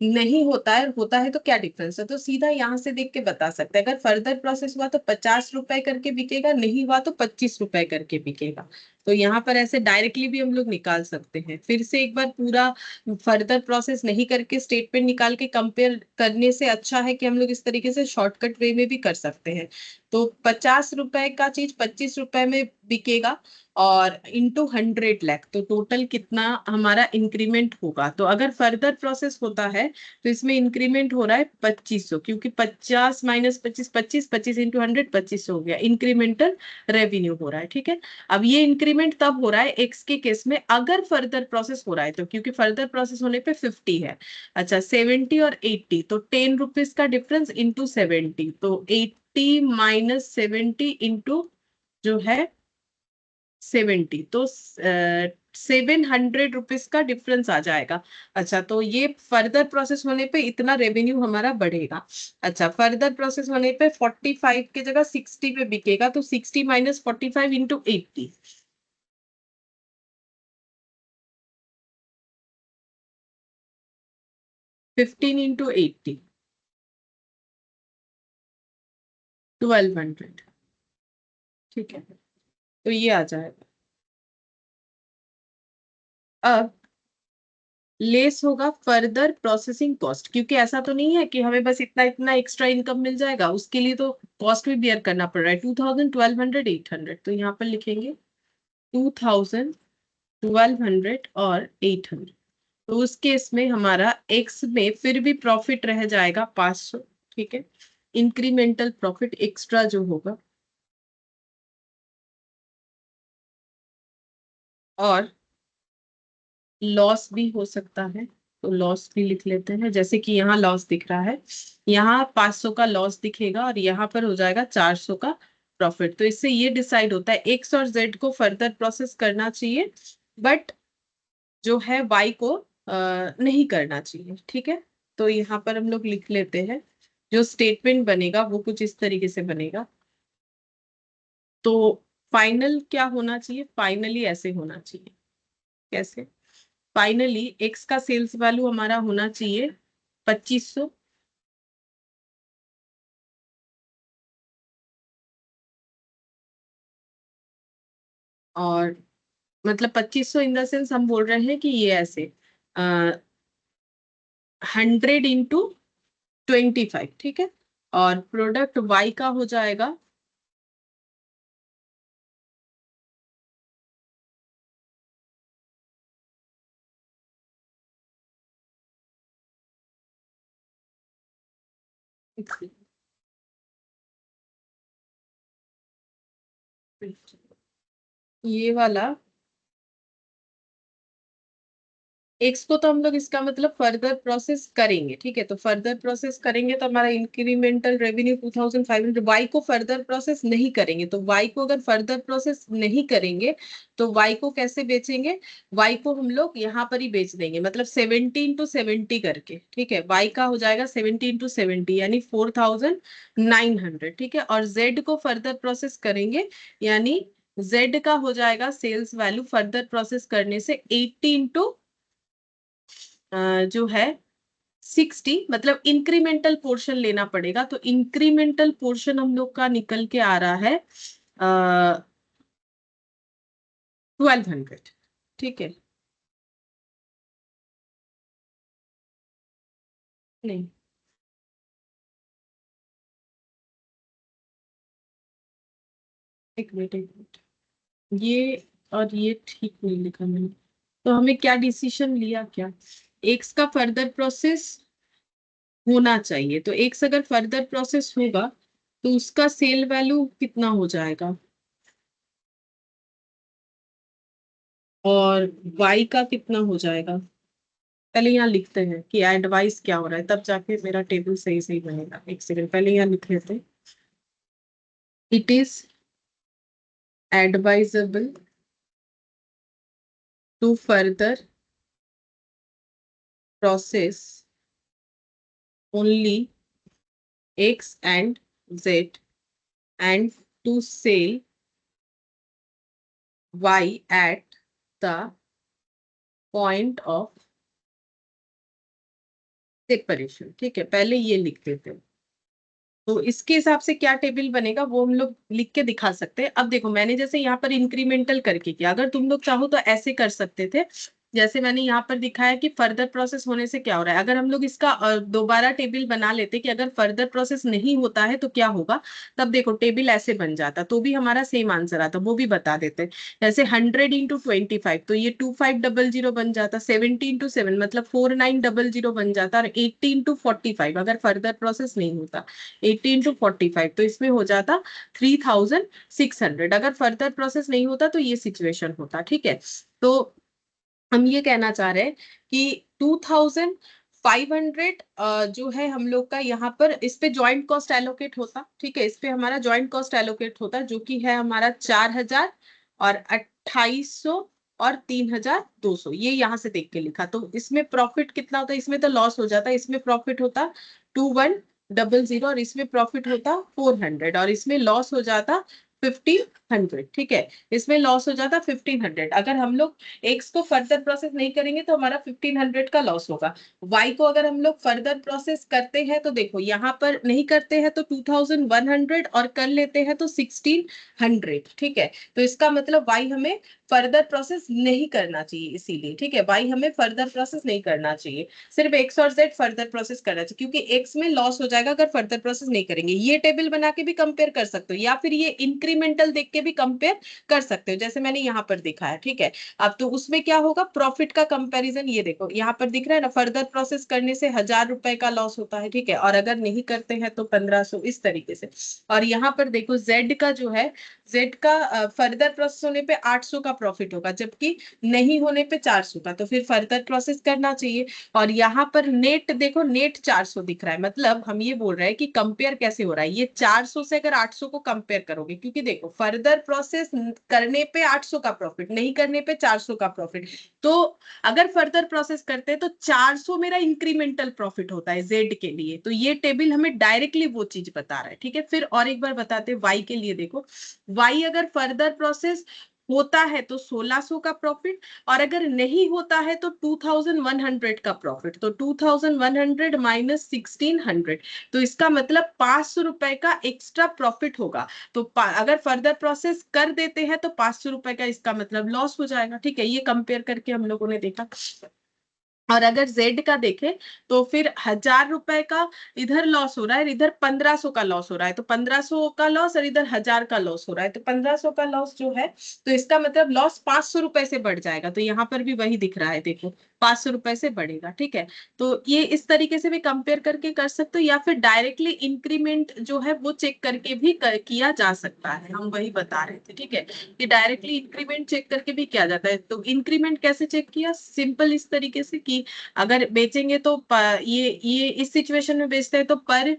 नहीं होता है तो क्या डिफरेंस है, तो सीधा यहाँ से देख के बता सकते हैं। अगर फर्दर प्रोसेस हुआ तो 50 रुपए करके बिकेगा, नहीं हुआ तो 25 रुपए करके बिकेगा। तो यहाँ पर ऐसे डायरेक्टली भी हम लोग निकाल सकते हैं। फिर से एक बार पूरा फर्दर प्रोसेस नहीं करके स्टेटमेंट निकाल के कंपेयर करने से अच्छा है कि हम लोग इस तरीके से शॉर्टकट वे में भी कर सकते हैं। तो 50 रुपए का चीज 25 रुपए में बिकेगा और इंटू 100 लाख, तो टोटल कितना हमारा इंक्रीमेंट होगा। तो अगर फर्दर प्रोसेस होता है तो इसमें इंक्रीमेंट हो रहा है 2500, क्योंकि 50 माइनस 25 25, 25 इंटू 100 25 हो गया, इंक्रीमेंटल रेवेन्यू हो रहा है। ठीक है। अब ये इंक्रीमेंट तब हो रहा है एक्स के केस में अगर फर्दर प्रोसेस हो रहा है, तो क्योंकि फर्दर प्रोसेस होने पे 50 है। अच्छा 70 और 80, तो 10 रुपीज का डिफरेंस इंटू 70, तो 80 माइनस 70 इंटू जो है 70, तो 700 रुपीज का डिफरेंस आ जाएगा। अच्छा तो ये फर्दर प्रोसेस होने पे इतना रेवेन्यू हमारा बढ़ेगा। अच्छा फर्दर प्रोसेस होने पे 45 की जगह 60 पे बिकेगा, तो 60 माइनस 45 इंटू 80, 15 इंटू 80, 1200। ठीक है, तो ये आ जाएगा। अब लेस होगा फर्दर प्रोसेसिंग कॉस्ट, क्योंकि ऐसा तो नहीं है कि हमें बस इतना इतना एक्स्ट्रा इनकम मिल जाएगा, उसके लिए तो कॉस्ट भी बियर करना पड़ रहा है। 2000, 1200, 800, तो यहाँ पर लिखेंगे 2000, 1200 और 800। तो उस केस में हमारा एक्स में फिर भी प्रॉफिट रह जाएगा 500। ठीक है, इंक्रीमेंटल प्रॉफिट एक्स्ट्रा जो होगा। और लॉस भी हो सकता है, तो लॉस भी लिख लेते हैं। जैसे कि यहाँ लॉस दिख रहा है, यहाँ 500 का लॉस दिखेगा और यहाँ पर हो जाएगा 400 का प्रॉफिट। तो इससे ये डिसाइड होता है एक्स और जेड को फर्दर प्रोसेस करना चाहिए, बट जो है वाई को नहीं करना चाहिए। ठीक है, तो यहाँ पर हम लोग लिख लेते हैं। जो स्टेटमेंट बनेगा वो कुछ इस तरीके से बनेगा। तो फाइनल क्या होना चाहिए, फाइनली ऐसे होना चाहिए। कैसे? फाइनली एक्स का सेल्स वैल्यू हमारा होना चाहिए 2500, और मतलब 2500 इन द सेंस हम बोल रहे हैं कि ये ऐसे 100 इंटू 25। ठीक है, और प्रोडक्ट वाई का हो जाएगा ये वाला। एक्स को तो हम लोग इसका मतलब फर्दर प्रोसेस करेंगे। ठीक है, तो फर्दर प्रोसेस करेंगे तो हमारा इंक्रीमेंटल रेवेन्यू 2500। वाई को फर्दर प्रोसेस नहीं करेंगे, तो वाई को अगर फर्दर प्रोसेस नहीं करेंगे तो वाई को कैसे बेचेंगे? वाई को हम लोग यहाँ पर ही बेच देंगे, मतलब 70 इंटू 70 करके। ठीक है, वाई का हो जाएगा 70 इंटू 70 यानी 4900। ठीक है, और जेड को फर्दर प्रोसेस करेंगे, यानी जेड का हो जाएगा सेल्स वैल्यू फर्दर प्रोसेस करने से 80 इंटू जो है 60, मतलब इंक्रीमेंटल पोर्शन लेना पड़ेगा। तो इंक्रीमेंटल पोर्शन हम लोग का निकल के आ रहा है 1200। ठीक है, नहीं, एक मिनट एक मिनट, ये और ये ठीक नहीं लिखा मैंने। तो हमें क्या डिसीजन लिया, क्या एक्स का फर्दर प्रोसेस होना चाहिए। तो एक्स अगर फर्दर प्रोसेस होगा तो उसका सेल वैल्यू कितना हो जाएगा, और वाई का कितना हो जाएगा। पहले यहाँ लिखते हैं कि एडवाइस क्या हो रहा है, तब जाके मेरा टेबल सही सही बनेगा। एक सेकंड, पहले यहाँ लिख लेते हैं। It is advisable to further process only X and Z and to sell Y at the point of separation। ठीक है, पहले ये लिख देते हैं। तो इसके हिसाब से क्या टेबल बनेगा वो हम लोग लिख के दिखा सकते हैं। अब देखो, मैंने जैसे यहाँ पर इंक्रीमेंटल करके किया, अगर तुम लोग चाहो तो ऐसे कर सकते थे। जैसे मैंने यहाँ पर दिखाया कि फर्दर प्रोसेस होने से क्या हो रहा है। अगर हम लोग इसका दोबारा टेबल बना लेते कि अगर फर्दर प्रोसेस नहीं होता है तो क्या होगा, तब देखो टेबल ऐसे बन जाता, तो भी हमारा सेम आंसर आता, वो भी बता देते। जैसे 100 × 25, तो ये 2500 बन जाता। 70 × 7 मतलब 4900 बन जाता। और 80 × 45 अगर फर्दर प्रोसेस नहीं होता, 80 × 45 तो इसमें हो जाता 3600। अगर फर्दर प्रोसेस नहीं होता तो ये सिचुएशन होता। ठीक है, तो हम ये कहना चाह रहे हैं कि 2500 जो है हम लोग का यहाँ पर इस पे ज्वाइंट कॉस्ट एलोकेट होता। ठीक है, इस पे हमारा ज्वाइंट कॉस्ट एलोकेट होता जो कि है हमारा 4000 और 2800 और 3200। ये यहाँ से देख के लिखा। तो इसमें प्रॉफिट कितना होता है, इसमें तो लॉस हो जाता, इसमें प्रॉफिट होता 2100 और इसमें प्रॉफिट होता 400 और इसमें लॉस हो जाता 1500। ठीक है, इसमें लॉस हो जाता 1500। अगर हम लोग एक्स को फर्दर प्रोसेस नहीं करेंगे तो हमारा 1500 का लॉस होगा। वाई को अगर हम लोग फर्दर प्रोसेस करते हैं तो देखो यहाँ पर नहीं करते हैं तो 2100 और कर लेते हैं तो 1600। ठीक है, तो इसका मतलब वाई हमें फर्दर प्रोसेस नहीं करना चाहिए, इसीलिए। ठीक है, वाई हमें फर्दर प्रोसेस नहीं करना चाहिए, सिर्फ एक्स और जेड फर्दर प्रोसेस करना चाहिए, क्योंकि एक्स में लॉस हो जाएगा अगर फर्दर प्रोसेस नहीं करेंगे। ये टेबल बना के भी कंपेयर कर सकते हो या फिर ये इंक्रीमेंटल देख के भी कंपेयर कर सकते हो, जैसे मैंने यहाँ पर दिखा है। ठीक है, अब तो उसमें क्या होगा, प्रॉफिट का कंपैरिजन। ये देखो यहाँ पर दिख रहा है ना, फर्दर प्रोसेस करने से 1000 रुपए का लॉस होता है। ठीक है, और अगर नहीं करते हैं तो 1500, इस तरीके से। और यहाँ पर देखो जेड का जो है, जेड का फर्दर प्रोसेस होने पे 800 का प्रॉफिट होगा, जबकि नहीं होने पे 400 का, तो फिर फर्दर प्रोसेस करना चाहिए। और यहाँ पर नेट देखो, नेट 400 दिख रहा है, मतलब हम ये बोल रहे हैं कि कंपेयर कैसे हो रहा है। ये 400 से अगर 800 को कंपेयर करोगे, क्योंकि देखो फर्दर प्रोसेस करने पे 800 का प्रॉफिट, नहीं करने पे 400 का प्रॉफिट। तो अगर फर्दर प्रोसेस करते हैं तो 400 मेरा इंक्रीमेंटल प्रॉफिट होता है जेड के लिए। तो ये टेबल हमें डायरेक्टली वो चीज बता रहा है। ठीक है, फिर और एक बार बताते हैं वाई के लिए। देखो वाई अगर फर्दर प्रोसेस होता है तो 1600 का प्रॉफिट, और अगर नहीं होता है तो 2100 का प्रॉफिट। तो 2100 माइनस 1600, तो इसका मतलब 500 रुपए का एक्स्ट्रा प्रॉफिट होगा। तो अगर फर्दर प्रोसेस कर देते हैं तो 500 रुपए का इसका मतलब लॉस हो जाएगा। ठीक है, ये कंपेयर करके हम लोगों ने देखा। और अगर जेड का देखें तो फिर 1000 रुपए का इधर लॉस हो रहा है, इधर 1500 का लॉस हो रहा है। तो 1500 का लॉस और इधर 1000 का लॉस हो रहा है, तो 1500 का लॉस जो है, तो इसका मतलब लॉस 500 रुपए से बढ़ जाएगा। तो यहाँ पर भी वही दिख रहा है, देखो 500 रुपए से बढ़ेगा। ठीक है, तो ये इस तरीके से भी कंपेयर करके कर सकते हो, या फिर डायरेक्टली इंक्रीमेंट जो है वो चेक करके भी किया जा सकता है। हम वही बता रहे थे। ठीक है, कि डायरेक्टली इंक्रीमेंट चेक करके भी किया जाता है। तो इंक्रीमेंट कैसे चेक किया, सिंपल इस तरीके से कि अगर बेचेंगे तो ये इस सिचुएशन में बेचते हैं तो पर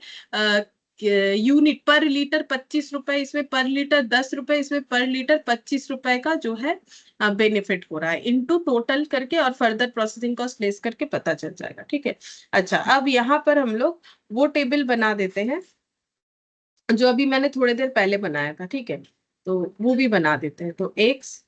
यूनिट पर लीटर 25 रुपए, इसमें पर लीटर 10 रुपए, इसमें पर लीटर 25 रुपए का जो है बेनिफिट हो रहा है, इनटू टोटल करके और फर्दर प्रोसेसिंग कॉस्ट लेस करके पता चल जाएगा। ठीक है, अच्छा अब यहाँ पर हम लोग वो टेबल बना देते हैं जो अभी मैंने थोड़ी देर पहले बनाया था। ठीक है, तो वो भी बना देते हैं। तो एक्स,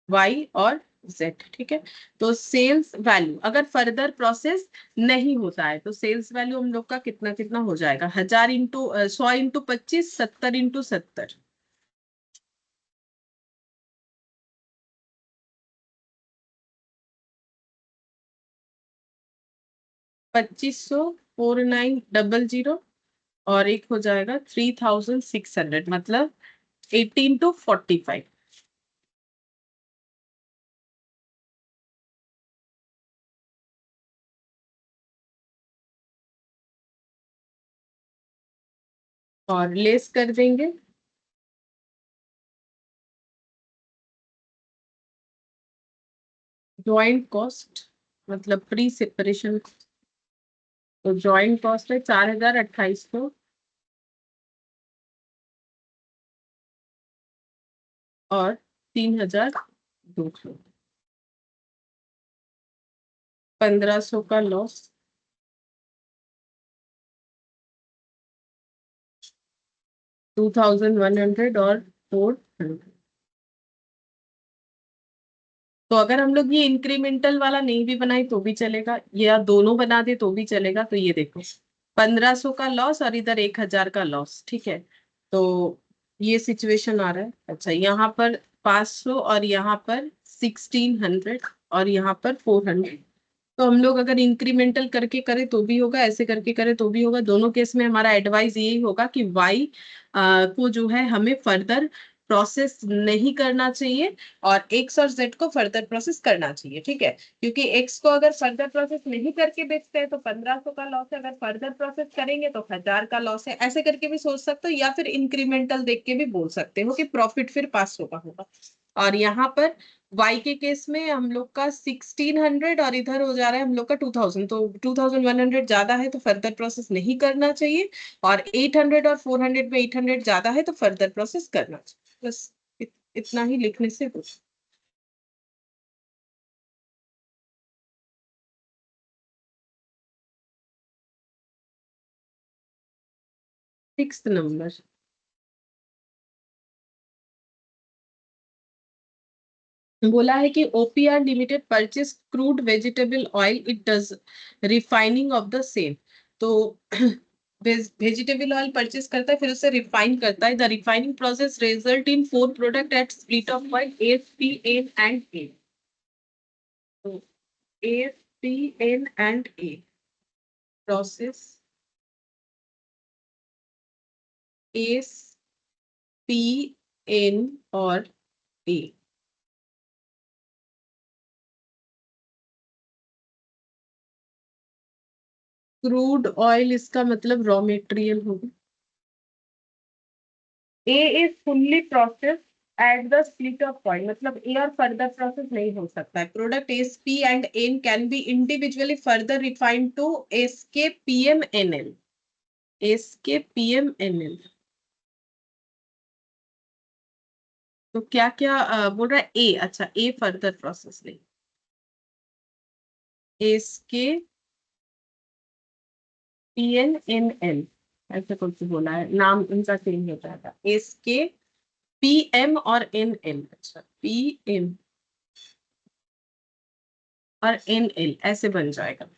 वाई और जेड। ठीक है, तो सेल्स वैल्यू अगर फर्दर प्रोसेस नहीं होता है तो सेल्स वैल्यू हम लोग का कितना कितना हो जाएगा, 100 × 100 × 25, 70 × 70। 2500, 4900, और एक हो जाएगा 3600, मतलब 18 × 45। और लेस कर देंगे ज्वाइंट कॉस्ट, मतलब प्री सेपरेशन। तो ज्वाइंट कॉस्ट है 4,028 और 3,200। 1,500 का लॉस, 2,100 और 400। तो अगर हम लोग ये इंक्रीमेंटल वाला नहीं भी बनाए तो भी चलेगा, या दोनों बना दे तो भी चलेगा। तो ये देखो 1,500 का लॉस और इधर 1,000 का लॉस, ठीक है। तो ये सिचुएशन आ रहा है। अच्छा, यहाँ पर 500 और यहाँ पर 1,600 और यहाँ पर 400। तो हम लोग अगर इंक्रीमेंटल करके करें तो भी होगा, ऐसे करके करें तो भी होगा। दोनों केस में हमारा एडवाइस यही होगा कि वाई को जो है हमें फर्दर प्रोसेस नहीं करना चाहिए और एक्स और जेड को फर्दर प्रोसेस करना चाहिए, ठीक है। क्योंकि एक्स को अगर फर्दर प्रोसेस नहीं करके बेचते हैं तो 1,500 का लॉस है, अगर फर्दर प्रोसेस करेंगे तो 1,000 का लॉस है। ऐसे करके भी सोच सकते हो, या फिर इंक्रीमेंटल देख के भी बोल सकते हो कि प्रॉफिट फिर 500 का होगा। और यहाँ पर वाई के केस में हम लोग का 1,600 और इधर हो जा रहा है हम लोग का 2,000, तो 2,100 ज्यादा है तो फर्दर प्रोसेस नहीं करना चाहिए। और 800 और 400 में 800 ज्यादा है तो फर्दर प्रोसेस करना चाहिए। बस इतना ही लिखने से कुछ। 6 नंबर बोला है कि OPR limited purchase crude vegetable oil, it does refining of the same. तो वेजिटेबल ऑयल परचेज करता है, फिर उसे रिफाइन करता है। The refining process result in 4 product at split of point A, P, N and A. तो A, P, N and A process, A, P, N और A. Crude oil इसका मतलब रॉ मेटेरियल होगा। A is fully processed at the split of point, मतलब A और further process नहीं हो सकता है। Product S, P and N can be individually further refined to SK, PM, NL। SK, PM, NL। तो क्या क्या बोल रहा है A? अच्छा, A फर्दर प्रोसेस नहीं। SK, PN, NL ऐसे कुछ बोला है, नाम इनका चेंज हो जाएगा। SK, PM और NL। अच्छा, PM और NL ऐसे बन जाएगा।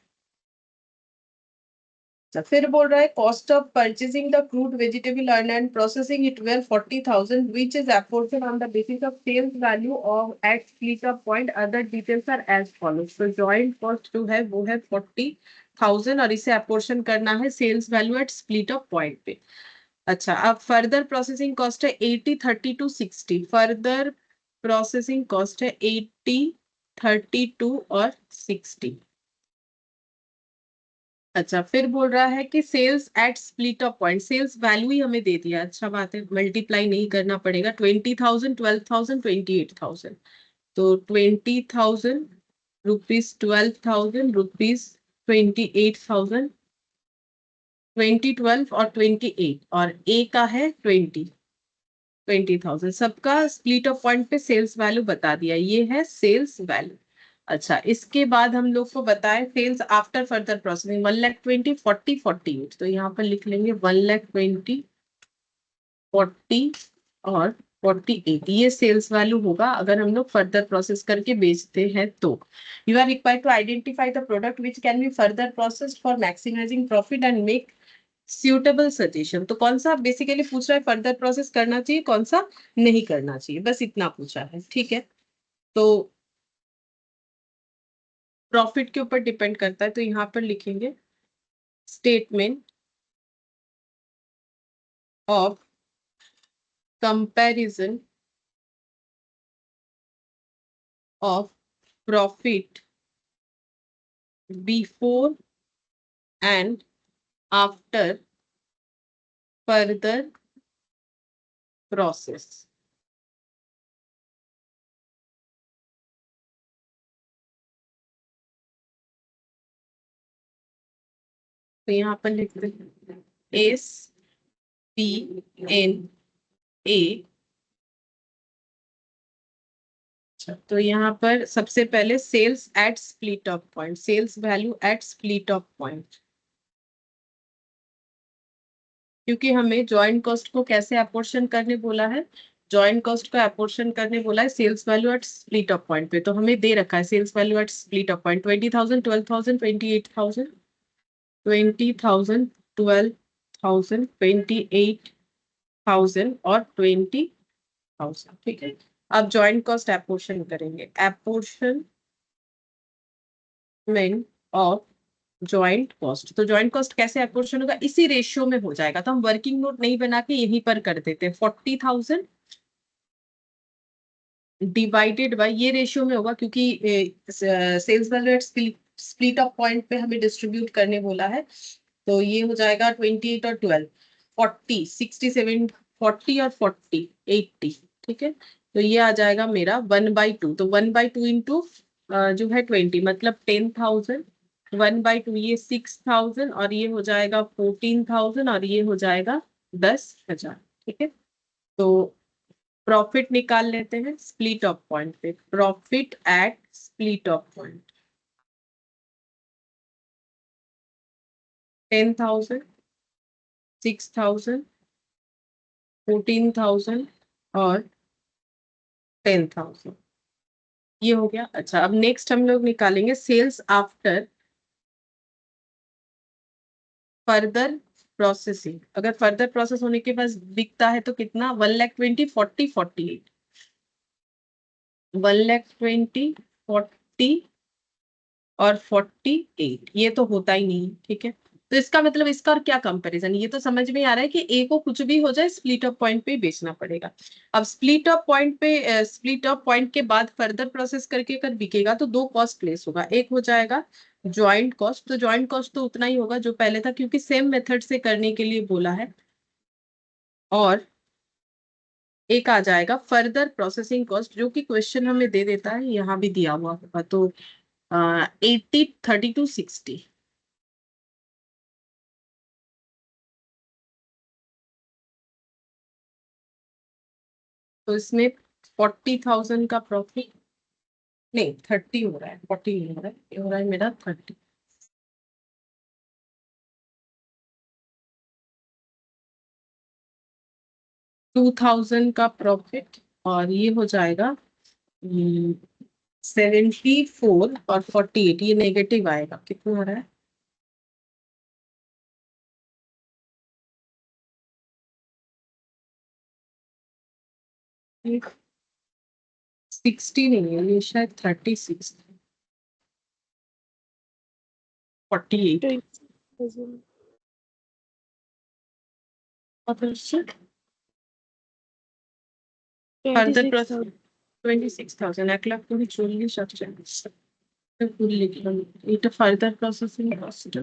फिर बोल रहा है cost of purchasing the crude vegetable oil and processing it were 40,000 which is apportioned on the basis of sales value of at split of point. Other details are as follows. तो joint cost जो है वो है 40,000 और इसे apportion करना है sales value at split of point पे। अच्छा, अब फर्दर प्रोसेसिंग कॉस्ट है 80, 32, 60। फर्दर प्रोसेसिंग कॉस्ट है 80, 32 और 60। अच्छा, फिर बोल रहा है कि sales at split of point, sales value ही हमें दे दिया। अच्छा बात है, मल्टीप्लाई नहीं करना पड़ेगा। 20,000, 12,000, 28,000। तो 20,000 रुपीज, 12,000 रुपीज, 28,000, 2012 और 28 और ए का है 20,000। सबका स्प्लिट ऑफ पॉइंट पे सेल्स वैल्यू बता दिया, ये है सेल्स वैल्यू। अच्छा, इसके बाद हम लोग को बताए सेल्स आफ्टर फर्दर प्रोसेसिंग 1,20,000, 40, 48। तो यहाँ पर लिख लेंगे 1,20,000, 40 और 48। ये सेल्स वैल्यू होगा अगर हम लोग फर्दर प्रोसेस करके बेचते हैं तो। You are required to identify the product which can be further processed for maximising profit and make suitable suggestion. तो कौन सा बेसिकली पूछ रहा है, फर्दर प्रोसेस करना चाहिए, कौन सा नहीं करना चाहिए, बस इतना पूछा है, ठीक है। तो प्रॉफिट के ऊपर डिपेंड करता है, तो यहाँ पर लिखेंगे statement of comparison of profit before and after further process. तो यहाँ पर लिखते हैं SPNA। तो यहाँ पर सबसे पहले sales at split of point, sales value at split of point, क्योंकि हमें जॉइंट कॉस्ट को कैसे अपोर्शन करने बोला है, जॉइंट कॉस्ट को अपोर्शन करने बोला है sales value at split of point पे। तो हमें दे रखा है sales value at split of point 20,000, 12,000, 28,000, 20,000, 12,000, 28,000 और 20,000। ठीक है, अब जॉइंट कॉस्ट अपोर्शन करेंगे, अपोर्शनमेंट ऑफ जॉइंट कॉस्ट। तो जॉइंट कॉस्ट कैसे अपोर्शन होगा, इसी रेशियो में हो जाएगा। तो हम वर्किंग नोट नहीं बना के यहीं पर कर देते हैं, 40,000 डिवाइडेड बाय, ये रेशियो में होगा क्योंकि sales value at split of point पे हमें डिस्ट्रीब्यूट करने बोला है। तो ये हो जाएगा 28 और 12, 40, 67, 40 और 40, 80। ठीक है, तो ये आ जाएगा मेरा 1/2। तो 1/2 इंटू जो है 20, मतलब 10,000। 1/2 ये 6,000 और ये हो जाएगा 14,000 और ये हो जाएगा 10,000। ठीक है, तो प्रॉफिट निकाल लेते हैं स्प्लिट ऑफ पॉइंट पे। Profit eight split of point 10,000, 6,000, 14,000 और 10,000, ये हो गया। अच्छा, अब नेक्स्ट हम लोग निकालेंगे सेल्स आफ्टर फर्दर प्रोसेसिंग। अगर फर्दर प्रोसेस होने के बाद बिकता है तो कितना, 1,20,000, 40, 48, 1,20,000, 40 और 48, ये तो होता ही नहीं। ठीक है, तो इसका मतलब इसका और क्या कंपैरिजन, ये तो समझ में आ रहा है कि ए को कुछ भी हो जाए स्प्लिट ऑफ पॉइंट पे बेचना पड़ेगा। अब स्प्लिट ऑफ पॉइंट पे, स्प्लिट ऑफ पॉइंट के बाद फर्दर प्रोसेस करके अगर बिकेगा तो दो कॉस्ट प्लेस होगा। एक हो जाएगा ज्वाइंट कॉस्ट, तो ज्वाइंट कॉस्ट तो उतना ही होगा जो पहले था क्योंकि सेम मेथड से करने के लिए बोला है। और एक आ जाएगा फर्दर प्रोसेसिंग कॉस्ट, जो कि क्वेश्चन हमें दे देता है, यहाँ भी दिया हुआ होगा। तो 80, 32, 60। तो इसमें 40,000 का प्रॉफिट, नहीं 30 हो रहा है, 40 नहीं हो रहा है, ये हो रहा है मेरा 30। 2,000 का प्रॉफिट और ये हो जाएगा 74 और 48, ये नेगेटिव आएगा, कितना हो रहा है, ये 60 नहीं है, ये शायद 36, 48। 20,000. और फिर से फर्दर 26,000. 26,000, 1,00,000 पूरी 40 पूरी लिखলাম। এটা ফার্দার প্রসেসিং কস্ট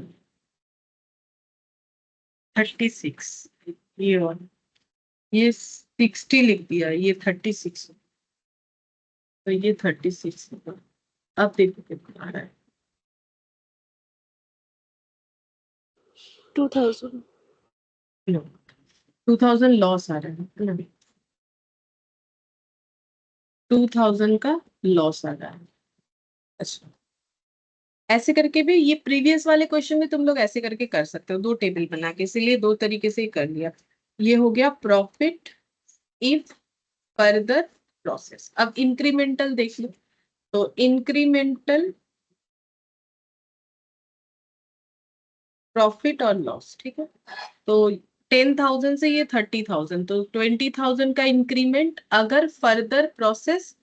36, ये और ये 60 लिख दिया, ये 36, तो ये 36 होगा। अब देखो कितना आ रहा है, 2,000. 2,000 लॉस आ रहा है ना, 2,000 का लॉस आ रहा है। अच्छा, ऐसे करके भी ये प्रीवियस वाले क्वेश्चन में तुम लोग ऐसे करके कर सकते हो, दो टेबल बना के, इसीलिए दो तरीके से ही कर लिया। ये हो गया प्रॉफिट इफ फर्दर प्रोसेस। अब इंक्रीमेंटल देख लो, तो इंक्रीमेंटल प्रॉफिट और लॉस। ठीक है, तो 10,000 से ये 30,000, तो 20,000 का इंक्रीमेंट अगर फर्दर प्रोसेस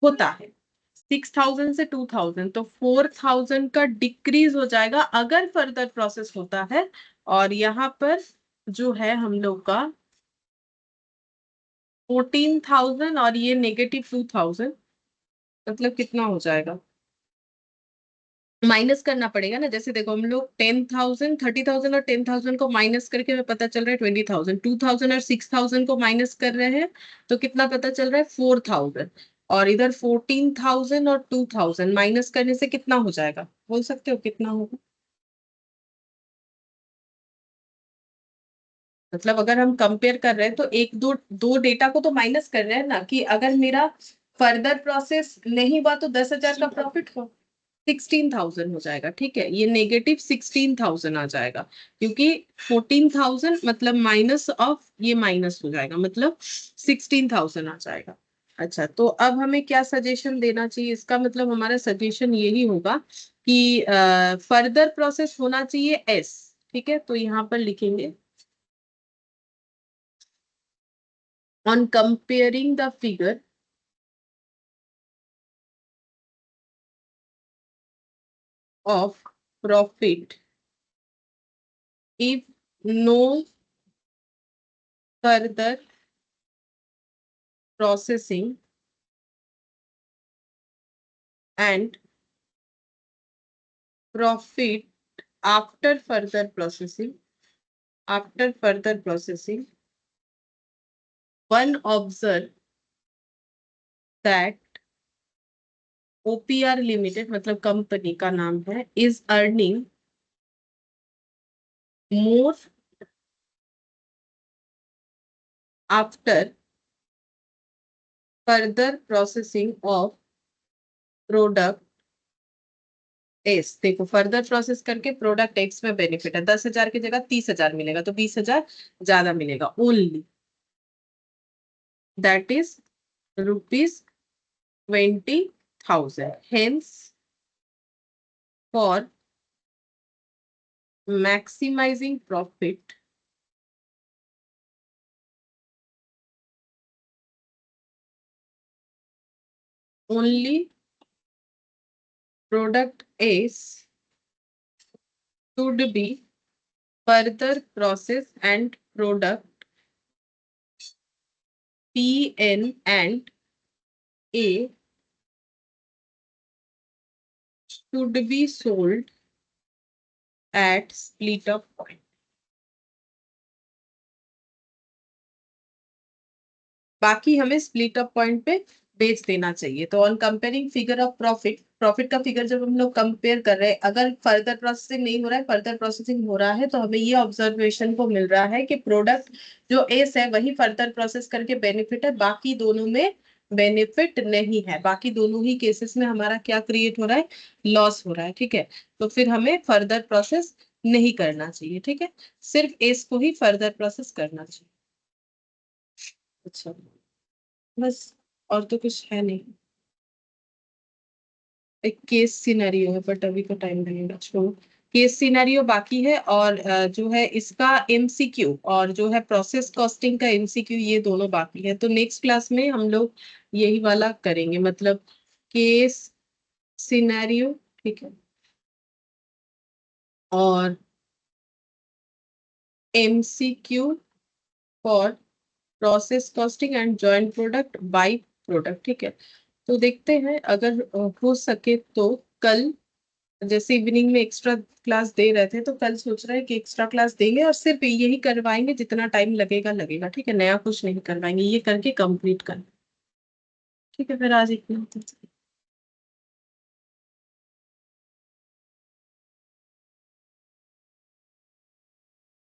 होता है। 6,000 से 2,000, तो 4,000 का डिक्रीज हो जाएगा अगर फर्दर प्रोसेस होता है। और यहाँ पर जो है हम लोग का 14,000 और ये -2,000, मतलब कितना हो जाएगा, माइनस करना पड़ेगा ना। जैसे देखो हम लोग 10,000 30,000 और 10,000 को माइनस करके हमें पता चल रहा है 20,000, 2,000 और 6,000 को माइनस कर रहे हैं तो कितना पता चल रहा है 4,000। और इधर 14,000 और 2,000 माइनस करने से कितना हो जाएगा, बोल सकते हो कितना होगा? मतलब अगर हम कंपेयर कर रहे हैं तो एक दो दो डेटा को तो माइनस कर रहे हैं ना, कि अगर मेरा फर्दर प्रोसेस नहीं हुआ तो 10,000 का प्रॉफिट हो, 16,000 हो जाएगा। ठीक है, ये नेगेटिव 16,000 आ जाएगा, क्योंकि 14,000 मतलब माइनस ऑफ ये माइनस हो जाएगा, मतलब 16,000 आ जाएगा। अच्छा, तो अब हमें क्या सजेशन देना चाहिए? इसका मतलब हमारा सजेशन यही होगा कि फर्दर प्रोसेस होना चाहिए एस। ठीक है, तो यहाँ पर लिखेंगे on comparing the figure of profit if no further processing and profit after further processing one observe that OPR limited मतलब कंपनी का नाम है is earning more after further processing of product S. देखो फर्दर प्रोसेस करके product x में benefit है, 10,000 की जगह 30,000 मिलेगा तो 20,000 ज्यादा मिलेगा only, that is ₹20,000। Hence for maximising profit only product S should be further process and product PN and A should be sold at split up point। बाकी हमें स्प्लिट अप पॉइंट पे बेच देना चाहिए। तो on comparing figure of profit, profit का figure जब हम लोग कंपेयर कर रहे हैं, अगर फर्दर प्रोसेसिंग नहीं हो रहा है, फर्दर प्रोसेसिंग हो रहा है, तो हमें ये ऑब्जर्वेशन को मिल रहा है कि प्रोडक्ट जो एस है वही फर्दर प्रोसेस करके बेनिफिट है, बाकी दोनों में बेनिफिट नहीं है। बाकी दोनों ही केसेस में हमारा क्या क्रिएट हो रहा है, लॉस हो रहा है। ठीक है, तो फिर हमें फर्दर प्रोसेस नहीं करना चाहिए। ठीक है, सिर्फ एस को ही फर्दर प्रोसेस करना चाहिए। अच्छा, बस, और तो कुछ है नहीं। एक केस सिनेरियो है बट अभी तो टाइम लगेगा, छोड़ो। केस सिनेरियो बाकी है, और जो है इसका एमसीक्यू और जो है प्रोसेस कॉस्टिंग का एमसीक्यू, ये दोनों बाकी है। तो नेक्स्ट क्लास में हम लोग यही वाला करेंगे, मतलब केस सिनेरियो। ठीक है, और MCQ for process costing and joint product by product. ठीक है, तो देखते हैं अगर हो सके तो कल, जैसे इवनिंग में एक्स्ट्रा क्लास दे रहे थे, तो कल सोच रहे हैं कि एक्स्ट्रा क्लास देंगे और सिर्फ यही करवाएंगे, जितना टाइम लगेगा लगेगा। ठीक है, नया कुछ नहीं करवाएंगे, ये करके कंप्लीट कर। ठीक है, फिर आज इतना।